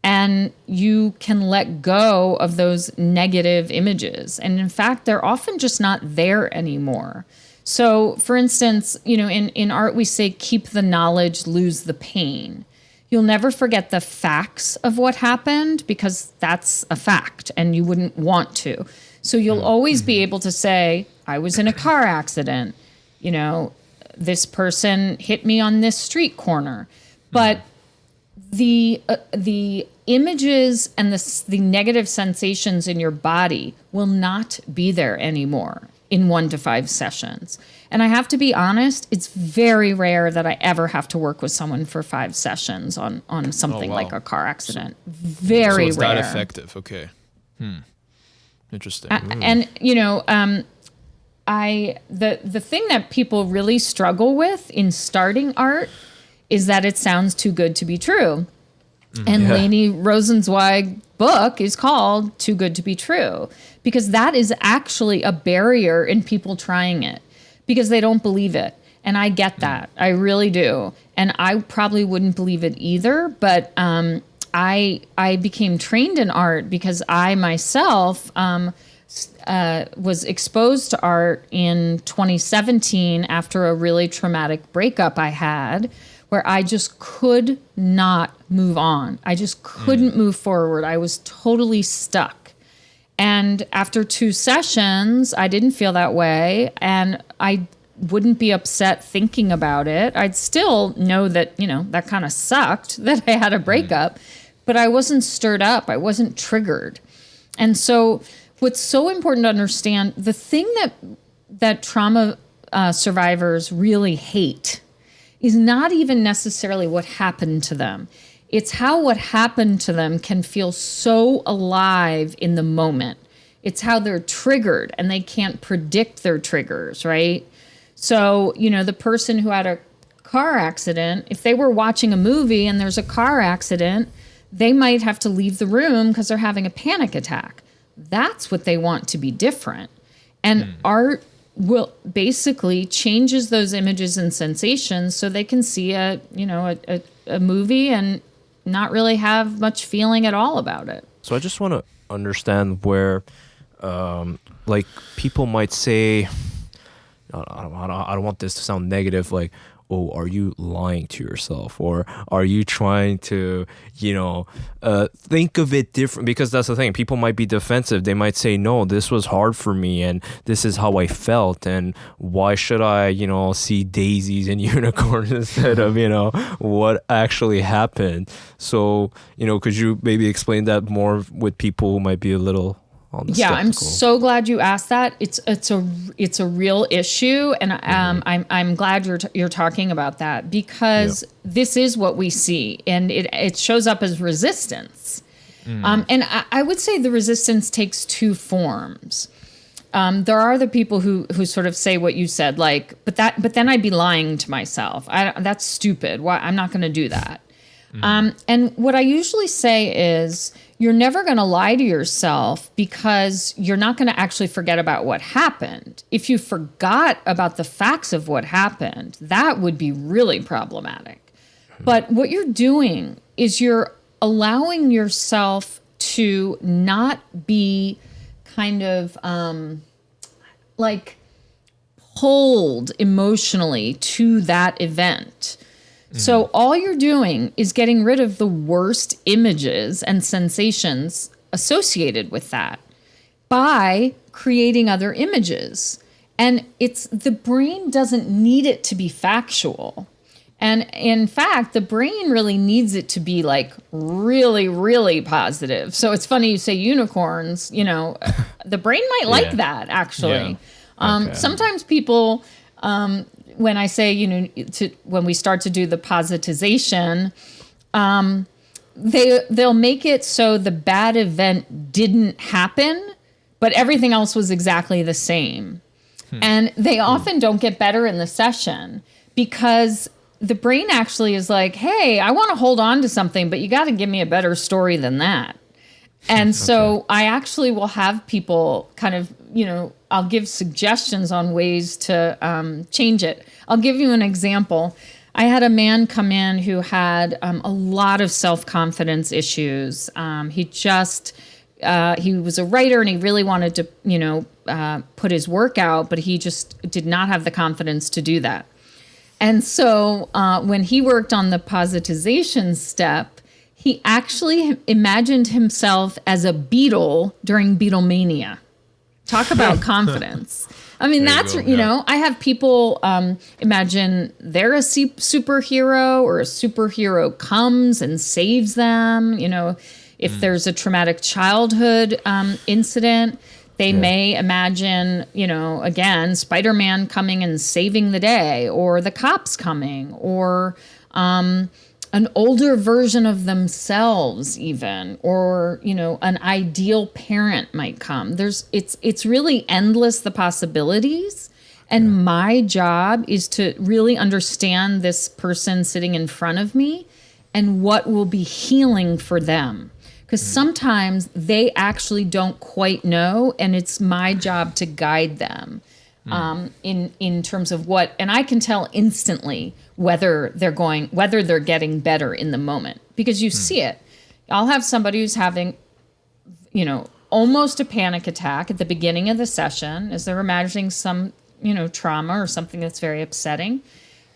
And you can let go of those negative images. And in fact, they're often just not there anymore. So for instance, in art, we say, keep the knowledge, lose the pain. You'll never forget the facts of what happened because that's a fact and you wouldn't want to. So you'll always be able to say, I was in a car accident. This person hit me on this street corner. But the images and the negative sensations in your body will not be there anymore in 1 to 5 sessions. And I have to be honest, it's very rare that I ever have to work with someone for 5 sessions on something like a car accident. Very it's rare. That effective. Okay. Interesting. the thing that people really struggle with in starting art is that it sounds too good to be true. And Leni Rosenzweig's book is called Too Good to Be True, because that is actually a barrier in people trying it because they don't believe it. And I get that. I really do. And I probably wouldn't believe it either. But I became trained in art because I myself was exposed to art in 2017 after a really traumatic breakup I had, where I just could not move on. I just couldn't move forward. I was totally stuck. And after 2 sessions, I didn't feel that way. And I wouldn't be upset thinking about it. I'd still know that, that kind of sucked that I had a breakup, but I wasn't stirred up. I wasn't triggered. And so what's so important to understand, the thing that trauma survivors really hate is not even necessarily what happened to them. It's how what happened to them can feel so alive in the moment. It's how they're triggered and they can't predict their triggers, right? So, the person who had a car accident, if they were watching a movie and there's a car accident, they might have to leave the room because they're having a panic attack. That's what they want to be different. And art will basically changes those images and sensations so they can see a movie and not really have much feeling at all about it. So I just want to understand where, people might say, I don't want this to sound negative, like, oh, are you lying to yourself? Or are you trying to, think of it different? Because that's the thing. People might be defensive. They might say, no, this was hard for me and this is how I felt. And why should I, see daisies and unicorns instead of, what actually happened? So, could you maybe explain that more with people who might be a little skeptical? I'm so glad you asked that. It's a real issue, and I'm glad you're talking about that because this is what we see, and it shows up as resistance. And I would say the resistance takes 2 forms. There are the people who sort of say what you said, like, but then I'd be lying to myself. That's stupid. Why? I'm not going to do that. And what I usually say is, you're never going to lie to yourself because you're not going to actually forget about what happened. If you forgot about the facts of what happened, that would be really problematic. But what you're doing is you're allowing yourself to not be kind of pulled emotionally to that event. So all you're doing is getting rid of the worst images and sensations associated with that by creating other images. And the brain doesn't need it to be factual. And in fact, the brain really needs it to be really, really positive. So it's funny you say unicorns, the brain might like that actually. Yeah. Okay. Sometimes people, when I say, when we start to do the positization, they'll make it so the bad event didn't happen, but everything else was exactly the same. And they often don't get better in the session because the brain actually is like, hey, I want to hold on to something, but you got to give me a better story than that. And so I actually will have people kind of, I'll give suggestions on ways to change it. I'll give you an example. I had a man come in who had a lot of self-confidence issues. He was a writer and he really wanted to, put his work out, but he just did not have the confidence to do that. And so when he worked on the positization step, he actually imagined himself as a beetle during Beatlemania. Talk about confidence. I mean, I have people imagine they're a superhero or a superhero comes and saves them. If there's a traumatic childhood incident, they may imagine, again, Spider-Man coming and saving the day, or the cops coming, or an older version of themselves even, or, an ideal parent might come. It's really endless, the possibilities. And my job is to really understand this person sitting in front of me and what will be healing for them. Because sometimes they actually don't quite know, and it's my job to guide them in terms of what, and I can tell instantly whether they're getting better in the moment, because you see it. I'll have somebody who's having, almost a panic attack at the beginning of the session as they're imagining some, trauma or something that's very upsetting.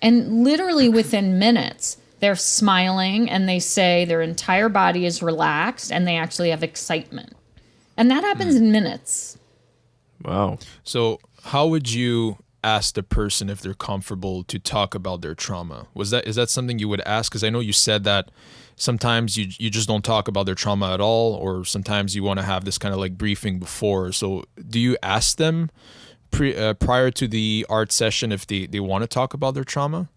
And literally within minutes, they're smiling and they say their entire body is relaxed and they actually have excitement. And that happens in minutes. Wow. So how would you ask the person if they're comfortable to talk about their trauma? Is that something you would ask? Because I know you said that sometimes you just don't talk about their trauma at all, or sometimes you want to have this kind of like briefing before. So do you ask them prior to the art session if they want to talk about their trauma?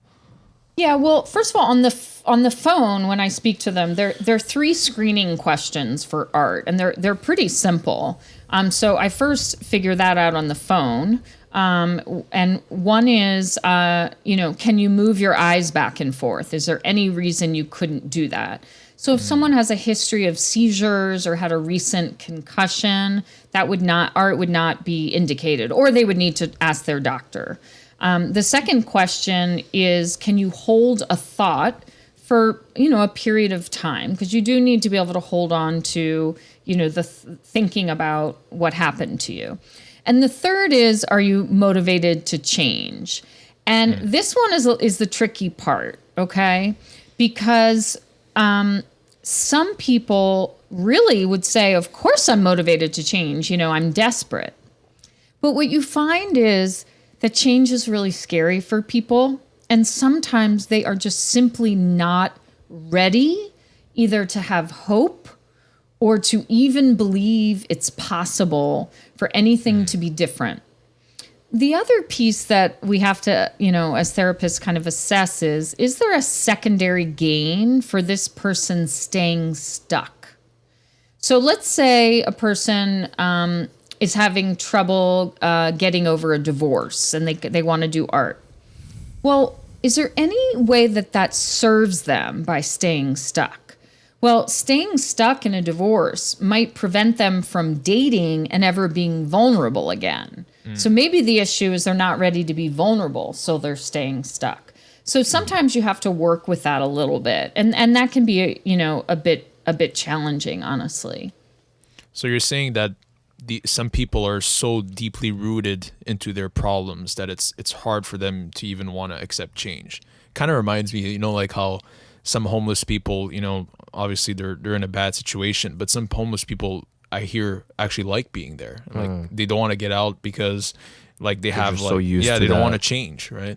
Yeah, well, first of all, on the phone when I speak to them, there are 3 screening questions for art, and they're pretty simple. So I first figure that out on the phone, and one is, can you move your eyes back and forth? Is there any reason you couldn't do that? So if someone has a history of seizures or had a recent concussion, art would not be indicated, or they would need to ask their doctor. The second question is, can you hold a thought for, a period of time? Because you do need to be able to hold on to, thinking about what happened to you. And the third is, are you motivated to change? And this one is the tricky part, okay? Because some people really would say, of course I'm motivated to change, I'm desperate. But what you find is that change is really scary for people. And sometimes they are just simply not ready either to have hope or to even believe it's possible for anything to be different. The other piece that we have to, as therapists kind of assess is there a secondary gain for this person staying stuck? So let's say a person is having trouble getting over a divorce and they want to do art. Well, is there any way that serves them by staying stuck? Well, staying stuck in a divorce might prevent them from dating and ever being vulnerable again. So maybe the issue is they're not ready to be vulnerable, so they're staying stuck. So sometimes you have to work with that a little bit, and that can be a bit challenging, honestly. So you're saying that some people are so deeply rooted into their problems that it's hard for them to even want to accept change. Kind of reminds me, like how some homeless people, obviously they're in a bad situation, but some homeless people I hear actually like being there. Like they don't want to get out because like they have like, they don't want to change, right?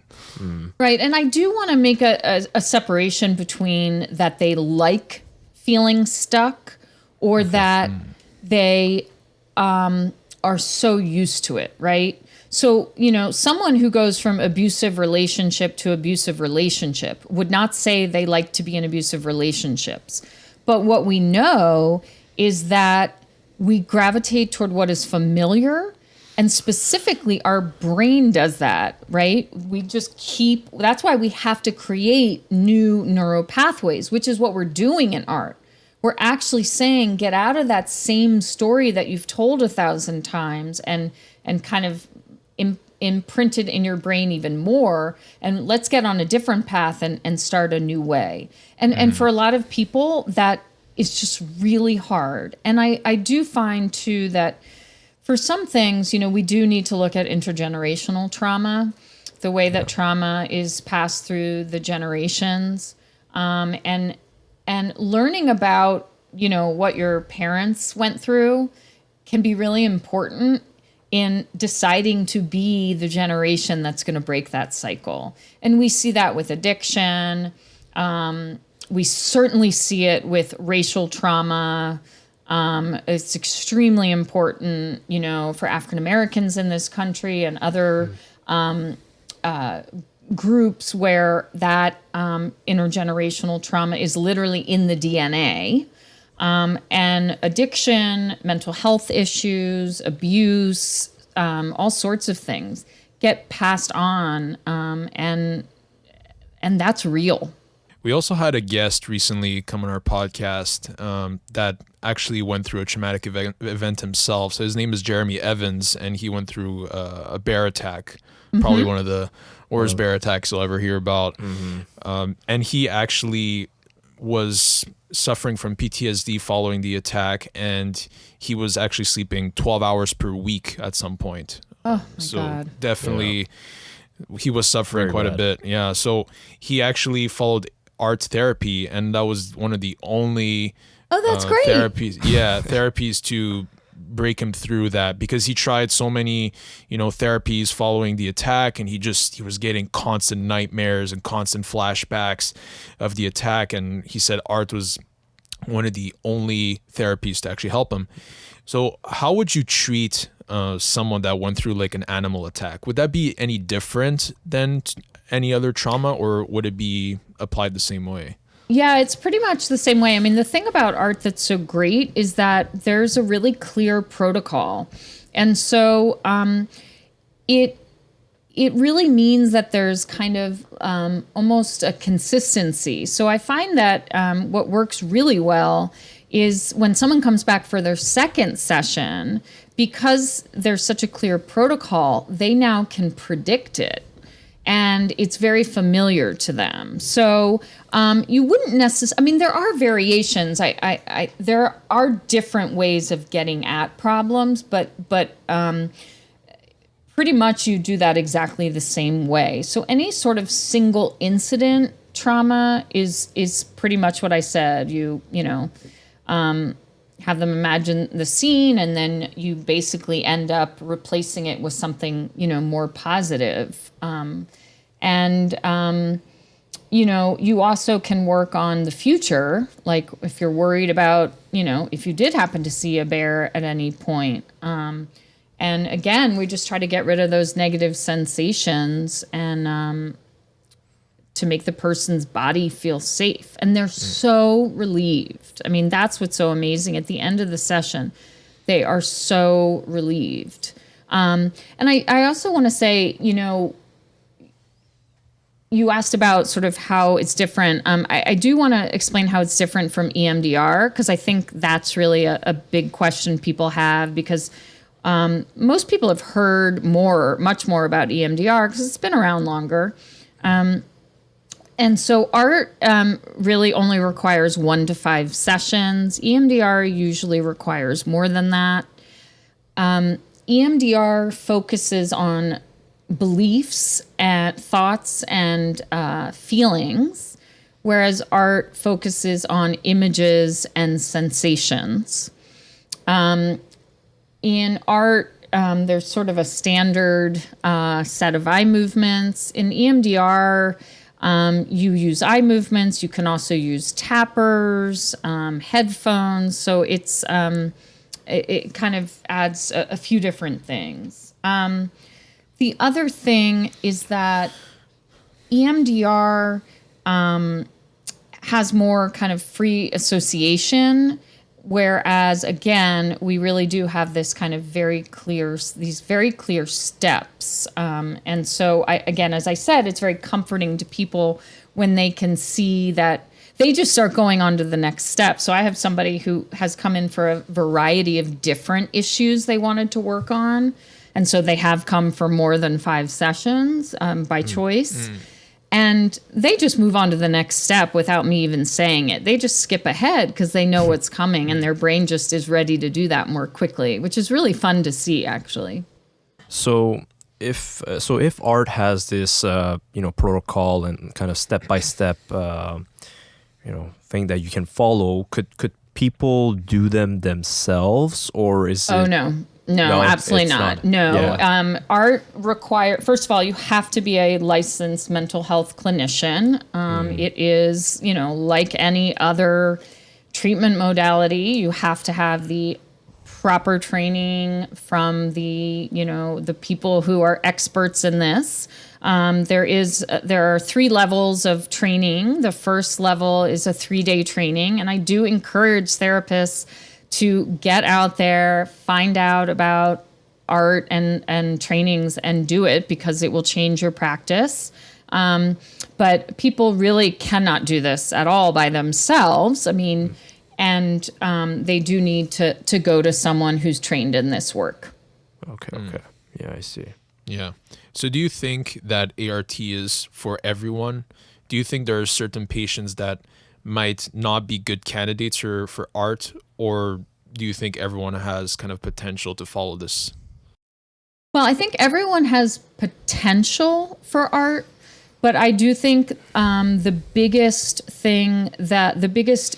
Right. And I do want to make a separation between that they like feeling stuck or that they are so used to it, right? So, someone who goes from abusive relationship to abusive relationship would not say they like to be in abusive relationships. But what we know is that we gravitate toward what is familiar, and specifically our brain does that, right? That's why we have to create new neural pathways, which is what we're doing in art. We're actually saying, get out of that same story that you've told 1,000 times and kind of imprinted in your brain even more, and let's get on a different path and start a new way. And for a lot of people, that is just really hard. And I do find too that for some things, we do need to look at intergenerational trauma, the way that trauma is passed through the generations, and learning about, what your parents went through can be really important in deciding to be the generation that's going to break that cycle. And we see that with addiction. We certainly see it with racial trauma. It's extremely important, for African Americans in this country and other groups where that intergenerational trauma is literally in the DNA. And addiction, mental health issues, abuse, all sorts of things get passed on, and that's real. We also had a guest recently come on our podcast that actually went through a traumatic event himself. So his name is Jeremy Evans, and he went through a bear attack, probably one of the worst bear attacks you'll ever hear about. And he actually was suffering from PTSD following the attack, and he was actually sleeping 12 hours per week at some point. Oh, my God. Definitely, he was suffering quite a bit. Yeah. So he actually followed art therapy, and that was one of the only that's great. therapies to break him through that, because he tried so many therapies following the attack, and he was getting constant nightmares and constant flashbacks of the attack, and he said art was one of the only therapies to actually help him. So how would you treat someone that went through like an animal attack? Would that be any different than any other trauma, or would it be applied the same way? Yeah, it's pretty much the same way. I mean, the thing about art that's so great is that there's a really clear protocol. And so it really means that there's kind of almost a consistency. So I find that what works really well is when someone comes back for their second session, because there's such a clear protocol, they now can predict it. And it's very familiar to them. So you wouldn't necessarily, I mean, there are variations. There are different ways of getting at problems, but pretty much you do that exactly the same way. So any sort of single incident trauma is pretty much what I said. You have them imagine the scene, and then you basically end up replacing it with something, more positive. You also can work on the future, like if you're worried about, if you did happen to see a bear at any point. And again, we just try to get rid of those negative sensations and to make the person's body feel safe. And they're so relieved. I mean, that's what's so amazing. At the end of the session, they are so relieved. And I also want to say, you asked about sort of how it's different. I do want to explain how it's different from EMDR, because I think that's really a big question people have, because most people have heard much more about EMDR because it's been around longer. And so art really only requires 1 to 5 sessions. EMDR usually requires more than that. EMDR focuses on beliefs and thoughts and feelings, whereas art focuses on images and sensations. In art, there's sort of a standard set of eye movements. In EMDR, you use eye movements. You can also use tappers, headphones. So it kind of adds a few different things. The other thing is that EMDR has more kind of free association, whereas, again, we really do have this kind of these very clear steps. And so, again, as I said, it's very comforting to people when they can see that they just start going on to the next step. So I have somebody who has come in for a variety of different issues they wanted to work on. And so they have come for more than 5 sessions by choice. And they just move on to the next step without me even saying it. They just skip ahead because they know what's coming, and their brain just is ready to do that more quickly, which is really fun to see, actually. So if art has this protocol and kind of step-by-step thing that you can follow, could people do them themselves, or is it? Oh, no, absolutely not. No. Yeah. Art first of all, you have to be a licensed mental health clinician. It is, like any other treatment modality, you have to have the proper training from the people who are experts in this. There are 3 levels of training. The first level is a 3-day training, and I do encourage therapists to get out there, find out about art and trainings and do it, because it will change your practice. But people really cannot do this at all by themselves. I mean, and they do need to go to someone who's trained in this work. Okay. Yeah, I see. Yeah. So do you think that ART is for everyone? Do you think there are certain patients that might not be good candidates for art, or do you think everyone has kind of potential to follow this? Well, I think everyone has potential for art, but I do think the biggest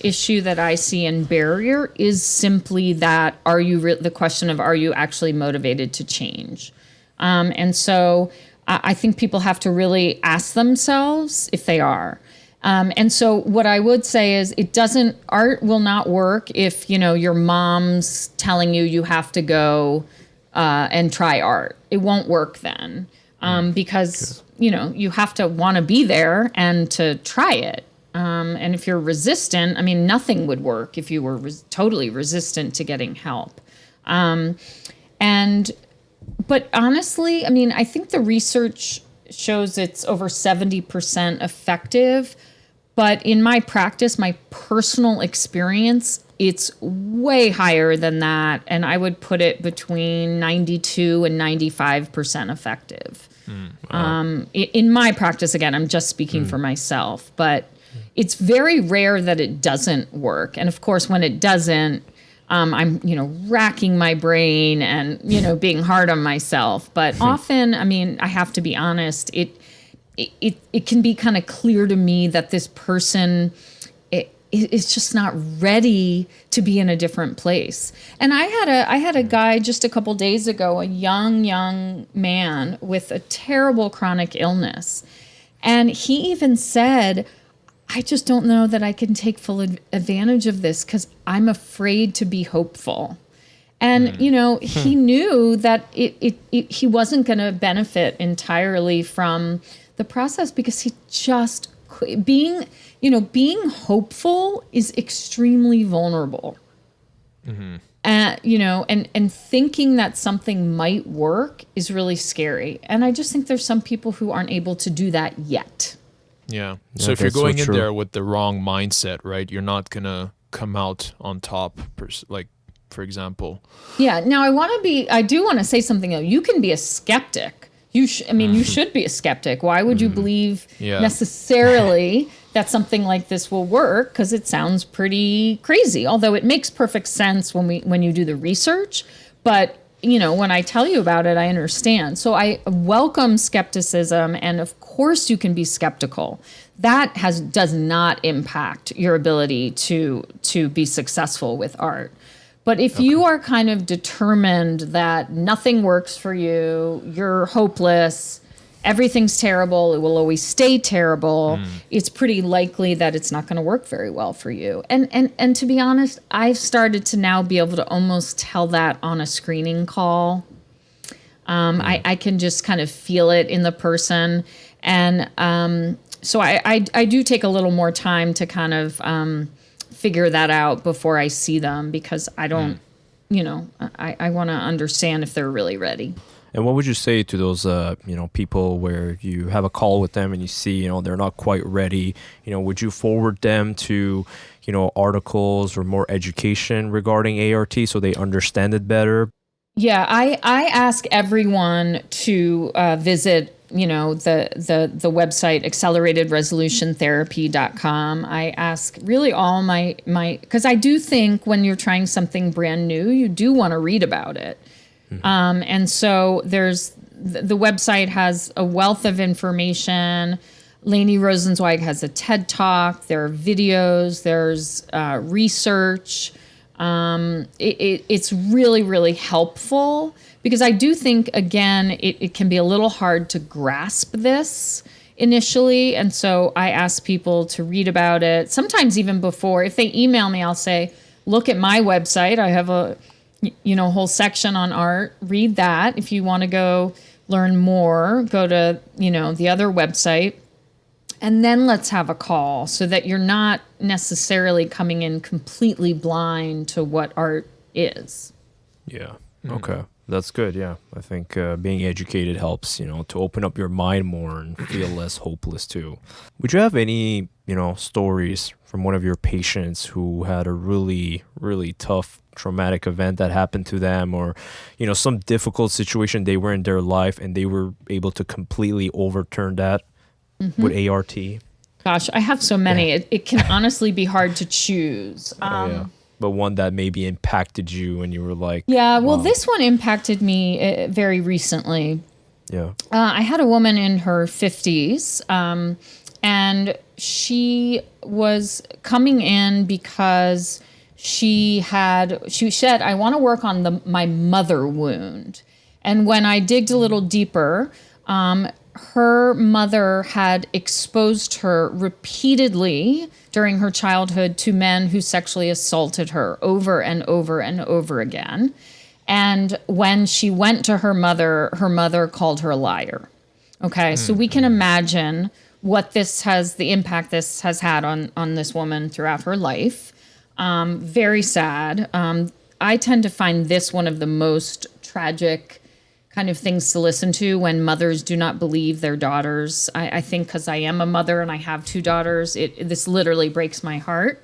issue that I see in barrier is simply that the question of, are you actually motivated to change? And so I think people have to really ask themselves if they are. And so what I would say is art will not work if, your mom's telling you have to go and try art. It won't work then, because, you have to want to be there and to try it. And if you're resistant, nothing would work if you were totally resistant to getting help. But honestly, I think the research shows it's over 70% effective. But in my practice, my personal experience, it's way higher than that. And I would put it between 92 and 95% effective. Wow. In my practice, again, I'm just speaking for myself, but it's very rare that it doesn't work. And of course, when it doesn't, I'm, racking my brain and, being hard on myself. But often, I have to be honest, it can be kind of clear to me that this person is just not ready to be in a different place. And I had a guy just a couple days ago, a young man with a terrible chronic illness. And he even said, I just don't know that I can take full advantage of this because I'm afraid to be hopeful. And, he knew that he wasn't going to benefit entirely from the process because he just being hopeful is extremely vulnerable. Mm-hmm. And thinking that something might work is really scary. And I just think there's some people who aren't able to do that yet. Yeah. So if you're going in there with the wrong mindset, right, you're not going to come out on top, for example. Yeah. Now I do want to say something though. You can be a skeptic. You should be a skeptic. Why would you believe necessarily that something like this will work? Because it sounds pretty crazy, although it makes perfect sense when you do the research. But, when I tell you about it, I understand. So I welcome skepticism. And of course you can be skeptical. That does not impact your ability to be successful with art. But if you are kind of determined that nothing works for you, you're hopeless, everything's terrible, it will always stay terrible, it's pretty likely that it's not going to work very well for you. And to be honest, I've started to now be able to almost tell that on a screening call. I can just kind of feel it in the person. And so I do take a little more time to kind of figure that out before I see them because I don't, I want to understand if they're really ready. And what would you say to those, people where you have a call with them and you see, they're not quite ready? Would you forward them to, articles or more education regarding ART so they understand it better? Yeah, I ask everyone to visit the website acceleratedresolutiontherapy.com. I ask really all my because I do think when you're trying something brand new, you do want to read about it. Mm-hmm. And so the website has a wealth of information. Lainey Rosenzweig has a TED Talk. There are videos. There's research. It's really, really helpful. Because I do think, again, it can be a little hard to grasp this initially. And so I ask people to read about it. Sometimes even before, if they email me, I'll say, look at my website. I have a whole section on art. Read that. If you want to go learn more, go to, the other website. And then let's have a call so that you're not necessarily coming in completely blind to what art is. Yeah. Okay. That's good. Yeah. I think being educated helps, to open up your mind more and feel less hopeless too. Would you have any, stories from one of your patients who had a really, really tough traumatic event that happened to them, or, some difficult situation they were in their life and they were able to completely overturn that with ART? Gosh, I have so many. It can honestly be hard to choose. Yeah. But one that maybe impacted you and you were like... Yeah, well, wow. this one impacted me very recently. Yeah. I had a woman in her 50s, and she was coming in because she said, I want to work on my mother wound. And when I digged a little deeper, her mother had exposed her repeatedly during her childhood to men who sexually assaulted her over and over and over again. And when she went to her mother called her a liar. Okay, so we can imagine what the impact this has had on this woman throughout her life. Very sad. I tend to find this one of the most tragic kind of things to listen to when mothers do not believe their daughters. I think because I am a mother and I have 2 daughters, this literally breaks my heart.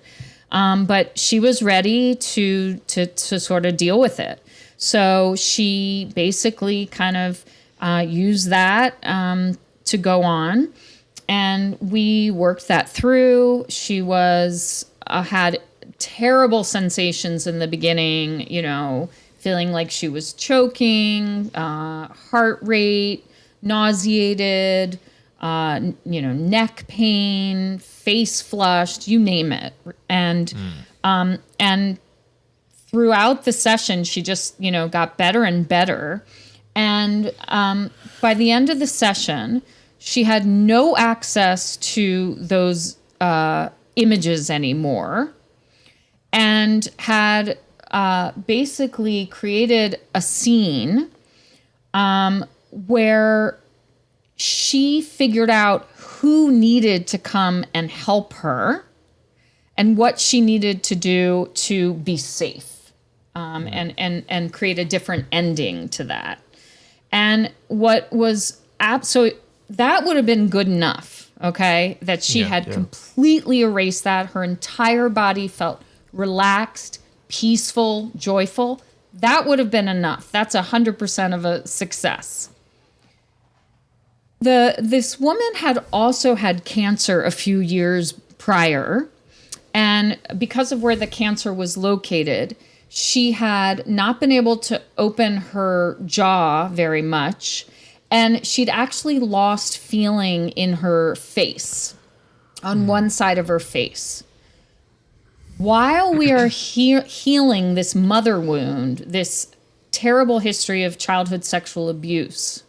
But she was ready to sort of deal with it. So she basically kind of used that to go on. And we worked that through. She had terrible sensations in the beginning, feeling like she was choking, heart rate, nauseated, neck pain, face flushed, you name it. And throughout the session, she just, got better and better. And by the end of the session, she had no access to those images anymore, and had basically created a scene where she figured out who needed to come and help her and what she needed to do to be safe, and create a different ending to that. And what was so that would have been good enough, okay, that she had completely erased that. Her entire body felt relaxed, peaceful, joyful. That would have been enough. That's 100% of a success. This woman had also had cancer a few years prior, and because of where the cancer was located, she had not been able to open her jaw very much, and she'd actually lost feeling in her face, on one side of her face. While we are healing this mother wound, this terrible history of childhood sexual abuse,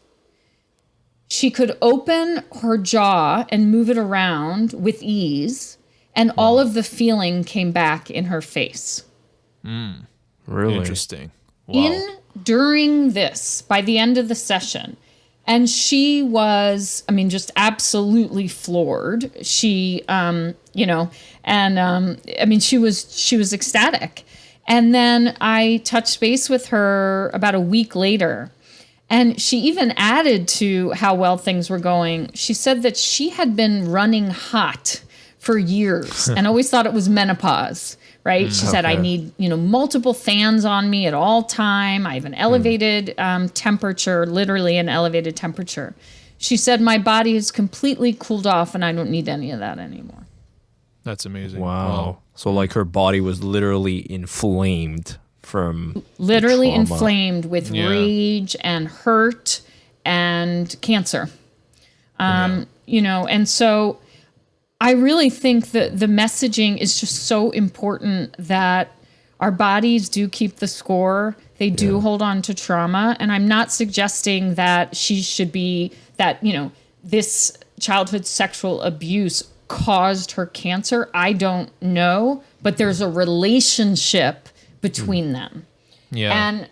she could open her jaw and move it around with ease, and all of the feeling came back in her face. Really interesting. Wow. During this, by the end of the session, and she was, just absolutely floored. She, she was ecstatic. And then I touched base with her about a week later, and she even added to how well things were going. She said that she had been running hot for years and always thought it was menopause. Right. She said, I need, multiple fans on me at all time. I have an elevated temperature, literally an elevated temperature. She said, my body has completely cooled off and I don't need any of that anymore. That's amazing. Wow. So like her body was literally inflamed from literally trauma. Inflamed with rage and hurt and cancer. And so I really think that the messaging is just so important, that our bodies do keep the score. They do hold on to trauma. And I'm not suggesting that she should be that, this childhood sexual abuse caused her cancer. I don't know, but there's a relationship between them. Yeah. And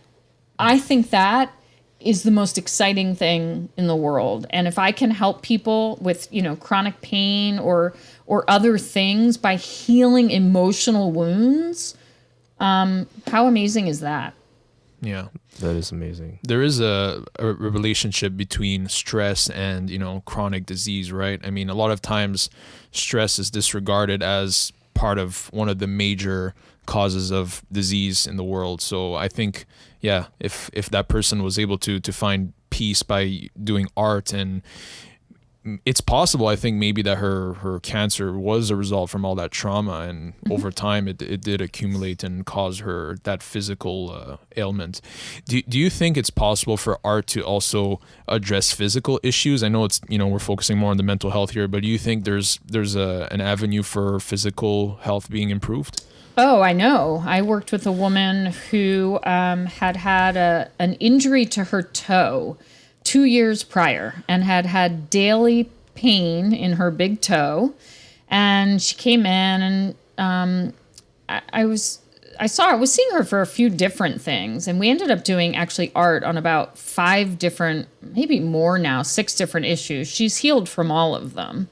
I think that is the most exciting thing in the world. And if I can help people with, chronic pain or other things by healing emotional wounds, how amazing is that? Yeah. That is amazing. There is a relationship between stress and, chronic disease, right? I mean, a lot of times stress is disregarded as part of one of the major causes of disease in the world. So I think, if that person was able to find peace by doing art, and it's possible, I think maybe that her cancer was a result from all that trauma, and over time it did accumulate and cause her that physical ailment. Do you think it's possible for art to also address physical issues? I know it's, we're focusing more on the mental health here, but do you think there's an avenue for physical health being improved? Oh, I know. I worked with a woman who had an injury to her toe 2 years prior and had daily pain in her big toe. And she came in, and I was seeing her for a few different things. And we ended up doing actually art on about 5 different, maybe more now, 6 different issues. She's healed from all of them.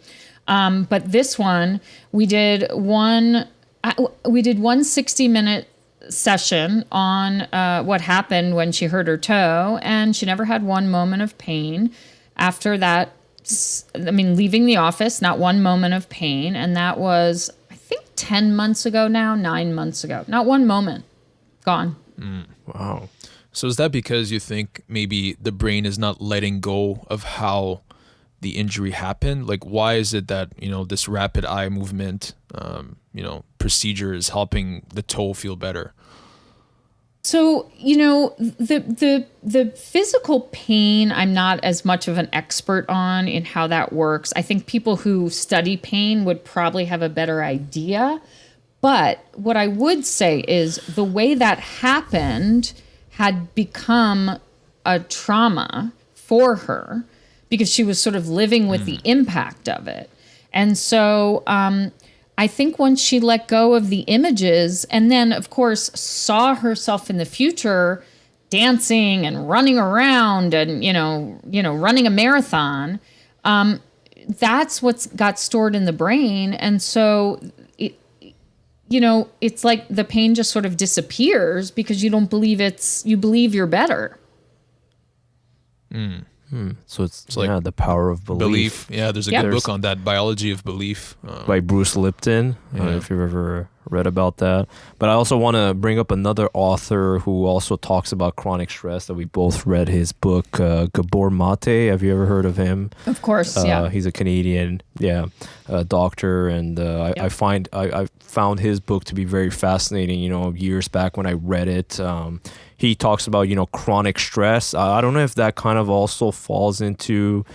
But this one, we did one 60-minute session on what happened when she hurt her toe, and she never had one moment of pain after that. I mean, leaving the office, not one moment of pain, and that was, I think, 10 months ago now, 9 months ago. Not one moment. Gone. Wow. So is that because you think maybe the brain is not letting go of how the injury happened? Like, why is it that, this rapid eye movement, procedure is helping the toe feel better? So, the physical pain, I'm not as much of an expert on in how that works. I think people who study pain would probably have a better idea. But what I would say is the way that happened had become a trauma for her because she was sort of living with the impact of it. And so, I think once she let go of the images and then, of course, saw herself in the future dancing and running around and, running a marathon, that's what's got stored in the brain. And so, it's like the pain just sort of disappears because you believe you're better. So it's like the power of belief. Yeah, there's a good book on that, Biology of Belief. By Bruce Lipton. I don't know if you've ever read about that. But I also want to bring up another author who also talks about chronic stress that we both read his book, Gabor Mate. Have you ever heard of him? Of course, yeah. He's a Canadian, doctor. And I found his book to be very fascinating, years back when I read it. He talks about, chronic stress. I don't know if that kind of also falls into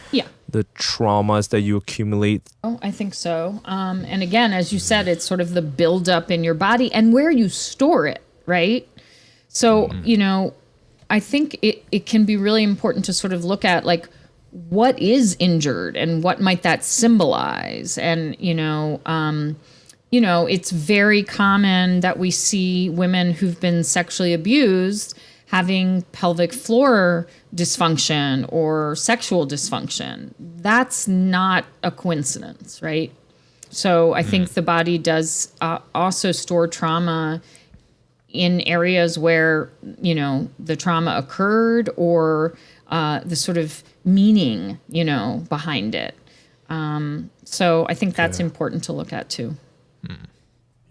the traumas that you accumulate. Oh, I think so. And again, as you said, it's sort of the buildup in your body and where you store it, right? So, I think it can be really important to sort of look at like what is injured and what might that symbolize. And, it's very common that we see women who've been sexually abused having pelvic floor dysfunction or sexual dysfunction. That's not a coincidence, right? So I think the body does also store trauma in areas where, the trauma occurred or the sort of meaning, behind it. So I think that's important to look at too.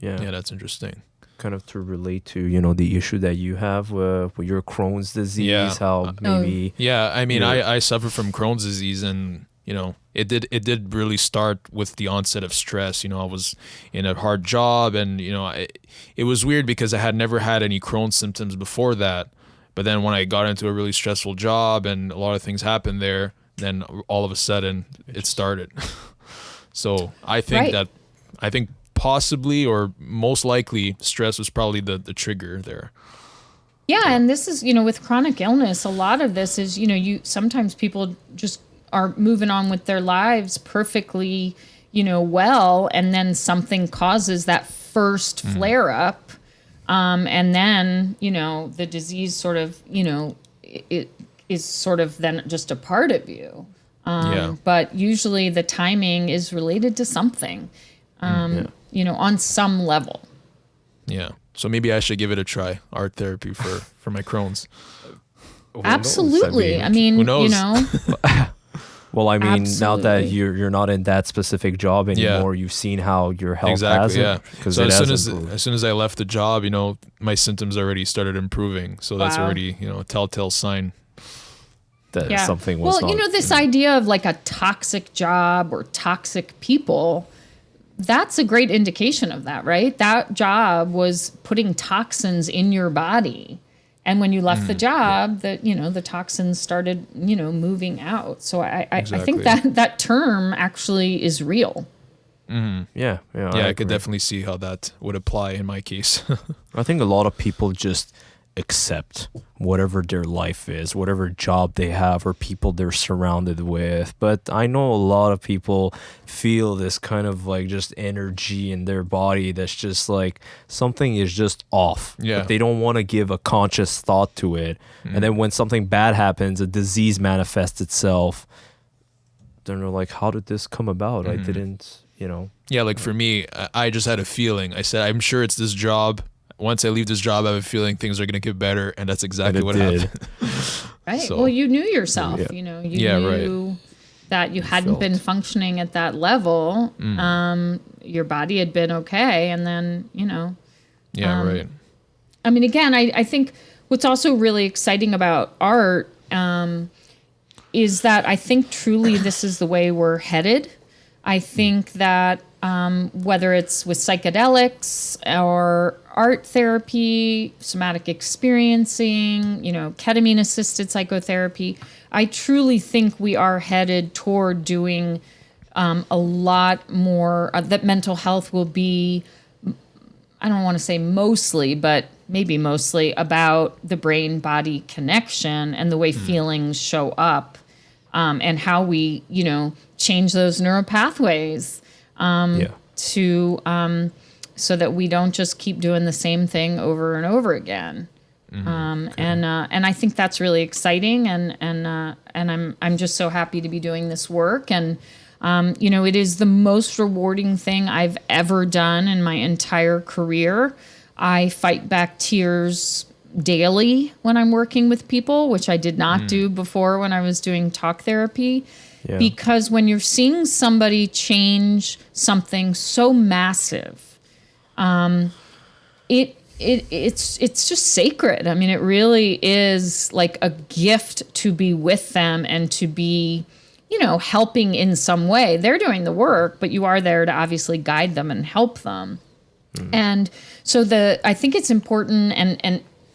Yeah, that's interesting. Kind of to relate to, the issue that you have with your Crohn's disease, how maybe... Yeah, I mean, I suffer from Crohn's disease, and, it did really start with the onset of stress. I was in a hard job, and, it was weird because I had never had any Crohn's symptoms before that. But then when I got into a really stressful job and a lot of things happened there, then all of a sudden it started. So I think possibly or most likely stress was probably the trigger there. Yeah, and this is, with chronic illness, a lot of this is, sometimes people just are moving on with their lives perfectly, well, and then something causes that first flare up. And then, the disease sort of, it is sort of then just a part of you. But usually the timing is related to something, on some level. Yeah. So maybe I should give it a try, art therapy for my Crohn's. Absolutely. Who knows? Well, I mean, now that Absolutely. you're not in that specific job anymore, you've seen how your health has Exactly. Yeah. because So it has as improved. soon as I left the job, my symptoms already started improving. So that's Wow. already a telltale sign. That Yeah. something was Well, not. this idea of like a toxic job or toxic people, that's a great indication of that, right? That job was putting toxins in your body. And when you left the job, the toxins started, moving out. So I think Exactly. that term actually is real. Yeah, Yeah, I could agree. definitely see how that would apply in my case. I think a lot of people just accept whatever their life is, whatever job they have or people they're surrounded with. But I know a lot of people feel this kind of like just energy in their body that's just like something is just off. Yeah. But they don't want to give a conscious thought to it. And then when something bad happens, a disease manifests itself. Then they're like, how did this come about? I didn't, Yeah, like for me, I just had a feeling. I said, I'm sure it's this job. Once I leave this job, I have a feeling things are going to get better. And that's exactly it what did. happened. Right. So- Well, you knew yourself, Yeah. you Yeah, knew that you hadn't felt. been functioning at that level. Your body had been okay. And then, Yeah, right. I mean, again, I think what's also really exciting about art is that I think truly this is the way we're headed. I think that whether it's with psychedelics or art therapy, somatic experiencing, ketamine-assisted psychotherapy, I truly think we are headed toward doing a lot more, that mental health will be, I don't want to say mostly, but maybe mostly about the brain-body connection and the way feelings show up, and how we, change those neural pathways to so that we don't just keep doing the same thing over and over again. And I think that's really exciting, and I'm just so happy to be doing this work. And it is the most rewarding thing I've ever done in my entire career. I fight back tears daily when I'm working with people, which I did not do before when I was doing talk therapy. Yeah. Because when you're seeing somebody change something so massive, it's just sacred. I mean, it really is like a gift to be with them and to be, helping in some way. They're doing the work, but you are there to obviously guide them and help them. And so I think it's important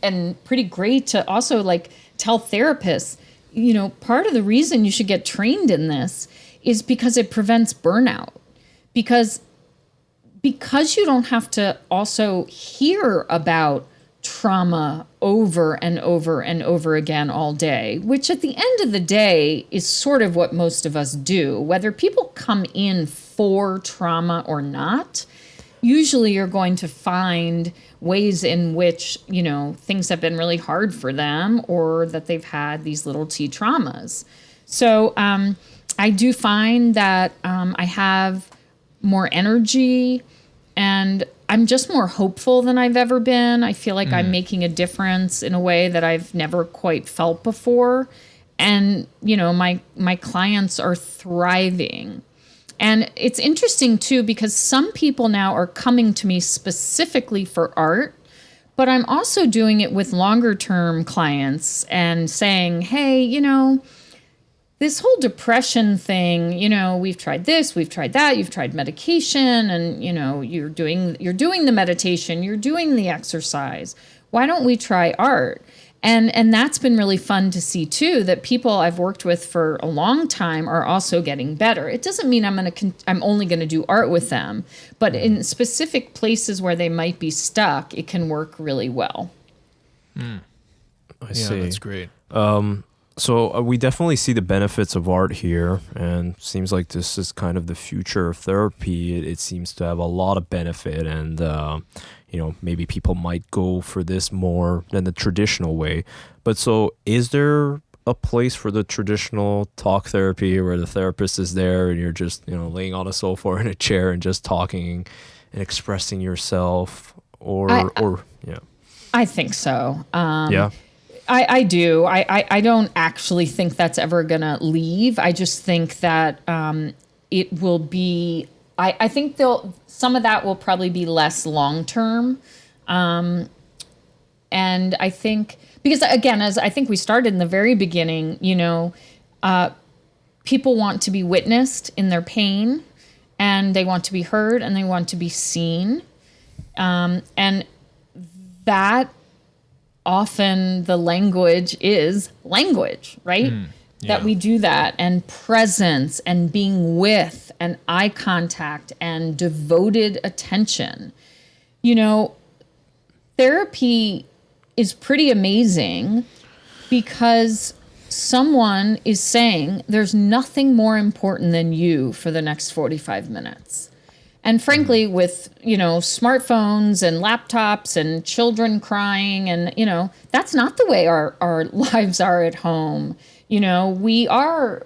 and pretty great to also like tell therapists, part of the reason you should get trained in this is because it prevents burnout. Because you don't have to also hear about trauma over and over and over again all day, which at the end of the day is sort of what most of us do. Whether people come in for trauma or not, usually you're going to find ways in which, things have been really hard for them or that they've had these little t traumas. So I do find that I have more energy and I'm just more hopeful than I've ever been. I feel like I'm making a difference in a way that I've never quite felt before. And, my clients are thriving. And it's interesting, too, because some people now are coming to me specifically for art, but I'm also doing it with longer-term clients and saying, hey, this whole depression thing, we've tried this, we've tried that, you've tried medication, and, you're doing the meditation, you're doing the exercise. Why don't we try art? And that's been really fun to see, too, that people I've worked with for a long time are also getting better. It doesn't mean I'm only going to do art with them, but in specific places where they might be stuck, it can work really well. I Yeah, see. that's great. So we definitely see the benefits of art here, and seems like this is kind of the future of therapy. It seems to have a lot of benefit, and maybe people might go for this more than the traditional way. But so is there a place for the traditional talk therapy where the therapist is there and you're just, laying on a sofa or in a chair and just talking and expressing yourself yeah. I think so. Yeah. I do. I don't actually think that's ever going to leave. I just think that it will be, I think some of that will probably be less long-term. And I think, because again, as I think we started in the very beginning, people want to be witnessed in their pain, and they want to be heard, and they want to be seen. And that often the language is language, right? That we do that, and presence and being with and eye contact and devoted attention. Therapy is pretty amazing because someone is saying there's nothing more important than you for the next 45 minutes. And frankly, with, smartphones and laptops and children crying and, that's not the way our lives are at home. We are,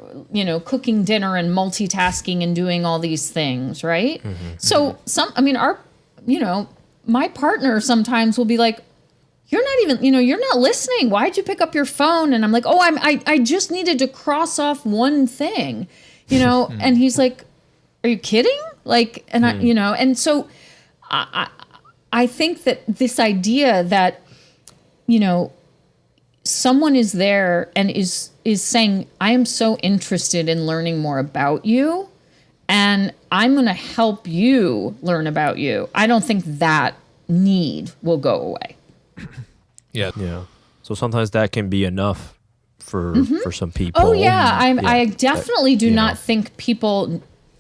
cooking dinner and multitasking and doing all these things, right? So my partner sometimes will be like, you're not even, you're not listening. Why'd you pick up your phone? And I'm like, I just needed to cross off one thing, and he's like, are you kidding? Like, and and so I think that this idea that, someone is there and is saying, I am so interested in learning more about you, and I'm going to help you learn about you. I don't think that need will go away. Yeah. So sometimes that can be enough for some people. Oh yeah, I definitely do not think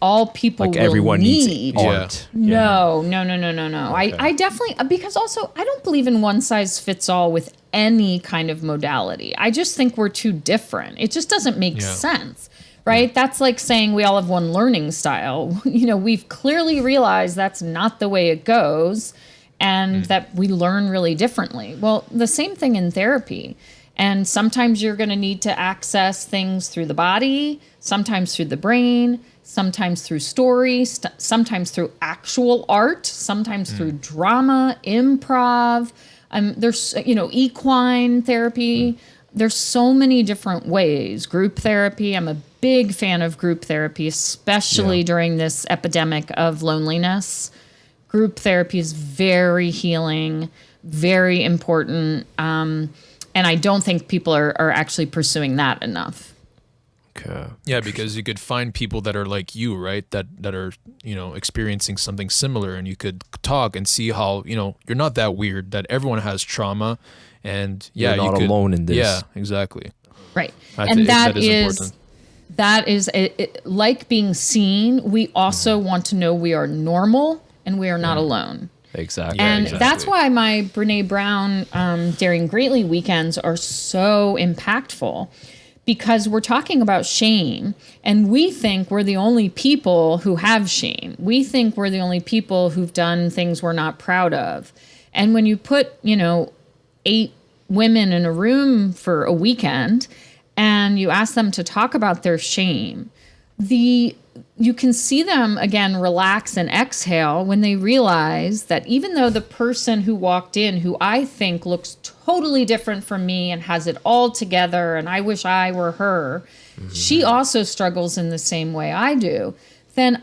all people like will everyone need needs art. No. Okay. I definitely, because also I don't believe in one size fits all with any kind of modality. I just think we're too different. It just doesn't make sense, right? That's like saying we all have one learning style. We've clearly realized that's not the way it goes, and that we learn really differently. Well, the same thing in therapy. And sometimes you're going to need to access things through the body, sometimes through the brain, sometimes through story, sometimes through actual art, sometimes through drama, improv. There's, equine therapy. There's so many different ways. Group therapy. I'm a big fan of group therapy, especially during this epidemic of loneliness. Group therapy is very healing, very important. And I don't think people are actually pursuing that enough. Okay. Yeah, because you could find people that are like you, right? That are, experiencing something similar, and you could talk and see how, you're not that weird, that everyone has trauma, and you're not alone in this. Yeah, exactly. Right. That is important. Like being seen, we also want to know we are normal and we are not alone. Exactly. And that's why my Brene Brown Daring Greatly weekends are so impactful, because we're talking about shame, and we think we're the only people who have shame. We think we're the only people who've done things we're not proud of. And when you put, 8 women in a room for a weekend and you ask them to talk about their shame, you can see them again relax and exhale when they realize that even though the person who walked in, who I think looks totally different from me and has it all together, and I wish I were her, she also struggles in the same way I do, then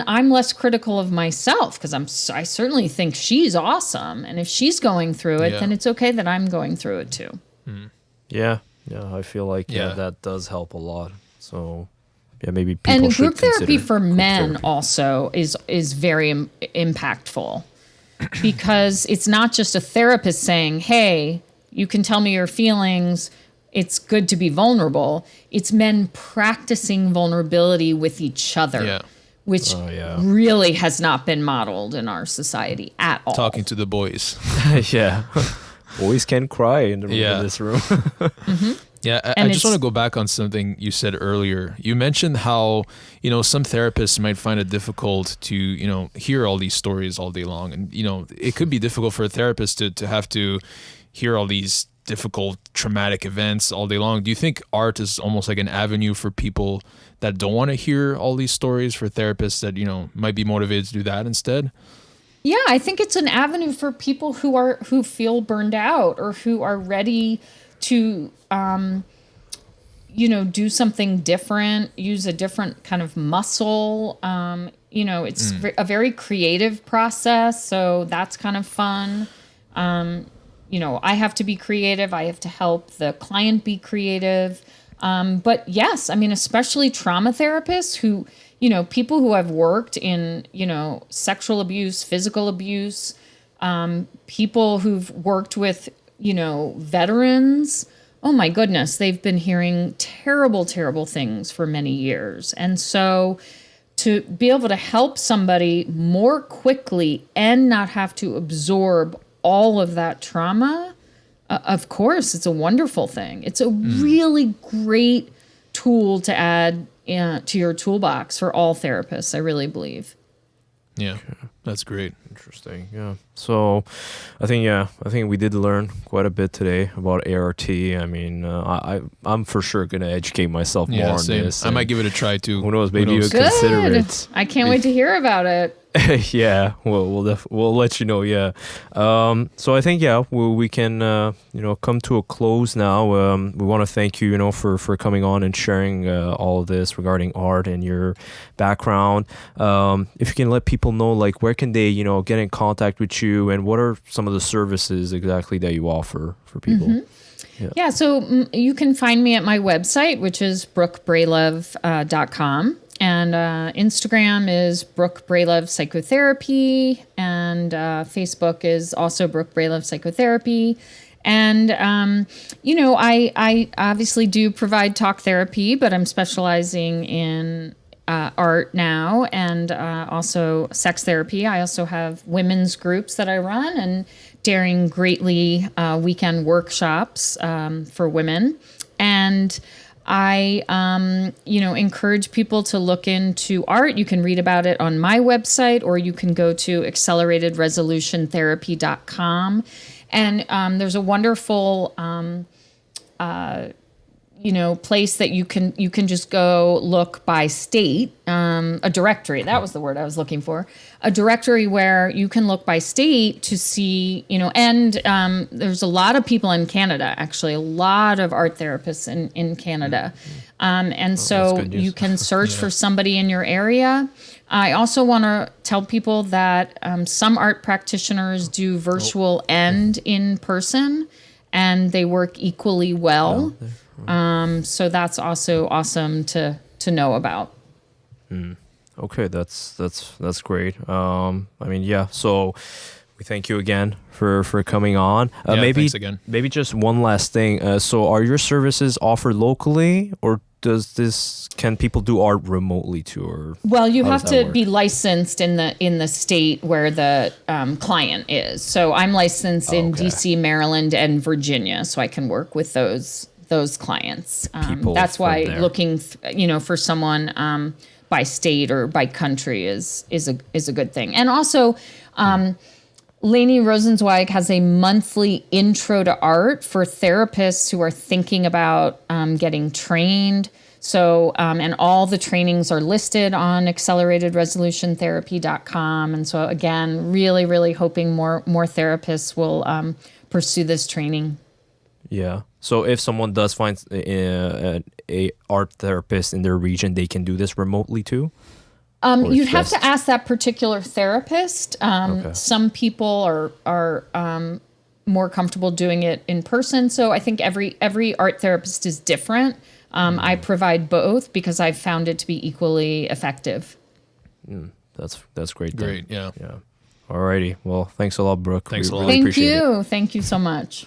I'm less critical of myself, because I certainly think she's awesome. And if she's going through it, then it's okay that I'm going through it too. Yeah, I feel like that does help a lot. So yeah, maybe people and should group therapy for men therapy. Also is very impactful, because it's not just a therapist saying, hey, you can tell me your feelings, it's good to be vulnerable. It's men practicing vulnerability with each other, which really has not been modeled in our society at all. Talking to the boys. Yeah. Boys can cry in this room. Yeah, I And just it's- want to go back on something you said earlier. You mentioned how, some therapists might find it difficult to, hear all these stories all day long. And, it could be difficult for a therapist to have to hear all these difficult traumatic events all day long. Do you think art is almost like an avenue for people that don't want to hear all these stories, for therapists that, might be motivated to do that instead? Yeah, I think it's an avenue for people who feel burned out or who are ready to do something different, use a different kind of muscle. It's a very creative process, so that's kind of fun. I have to be creative. I have to help the client be creative. But yes, I mean, especially trauma therapists who, people who have worked in, sexual abuse, physical abuse, people who've worked with, veterans. Oh my goodness, they've been hearing terrible, terrible things for many years. And so to be able to help somebody more quickly and not have to absorb all of that trauma, of course, it's a wonderful thing. It's a really great tool to add to your toolbox for all therapists, I really believe. Yeah, that's great. Interesting. Yeah. So I think we did learn quite a bit today about ART. I mean, I'm for sure going to educate myself more on same. this. I might give it a try too. Who knows? Maybe you Good. consider it. I can't wait to hear about it. Yeah, we'll let you know. Yeah. So I think we can come to a close now. We want to thank you for coming on and sharing all of this regarding art and your background. If you can let people know, like, where can they get in contact with you, and what are some of the services exactly that you offer for people? Mm-hmm. Yeah, so you can find me at my website, which is brookebralove.com. And Instagram is Brooke Bralove Psychotherapy, and Facebook is also Brooke Bralove Psychotherapy. And, I obviously do provide talk therapy, but I'm specializing in art now, and also sex therapy. I also have women's groups that I run, and Daring Greatly weekend workshops for women. And I, encourage people to look into art. You can read about it on my website, or you can go to acceleratedresolutiontherapy.com. And there's a wonderful, place that you can just go look by state, a directory. That was the word I was looking for. A directory where you can look by state to see, and there's a lot of people in Canada, actually, a lot of art therapists in Canada. And so you can search for somebody in your area. I also want to tell people that some art practitioners do virtual and in person, and they work equally well. So that's also awesome to know about. Okay, that's great. So we thank you again for coming on. Thanks again. Maybe just one last thing. So are your services offered locally, or can people do art remotely too? Or well, you have to be licensed in the state where the client is. So I'm licensed in DC, Maryland, and Virginia, so I can work with those clients. That's why looking for someone by state or by country is a good thing. And also Lainey Rosenzweig has a monthly intro to art for therapists who are thinking about getting trained. So, and all the trainings are listed on acceleratedresolutiontherapy.com. And so again, really, really hoping more therapists will pursue this training. Yeah. So if someone does find a art therapist in their region, they can do this remotely too? You'd have to ask that particular therapist. Some people are more comfortable doing it in person. So I think every art therapist is different. I provide both because I've found it to be equally effective. That's great. Great, yeah. Alrighty. Well, thanks a lot, Brooke. Thanks a lot. Really appreciate it. Thank you so much.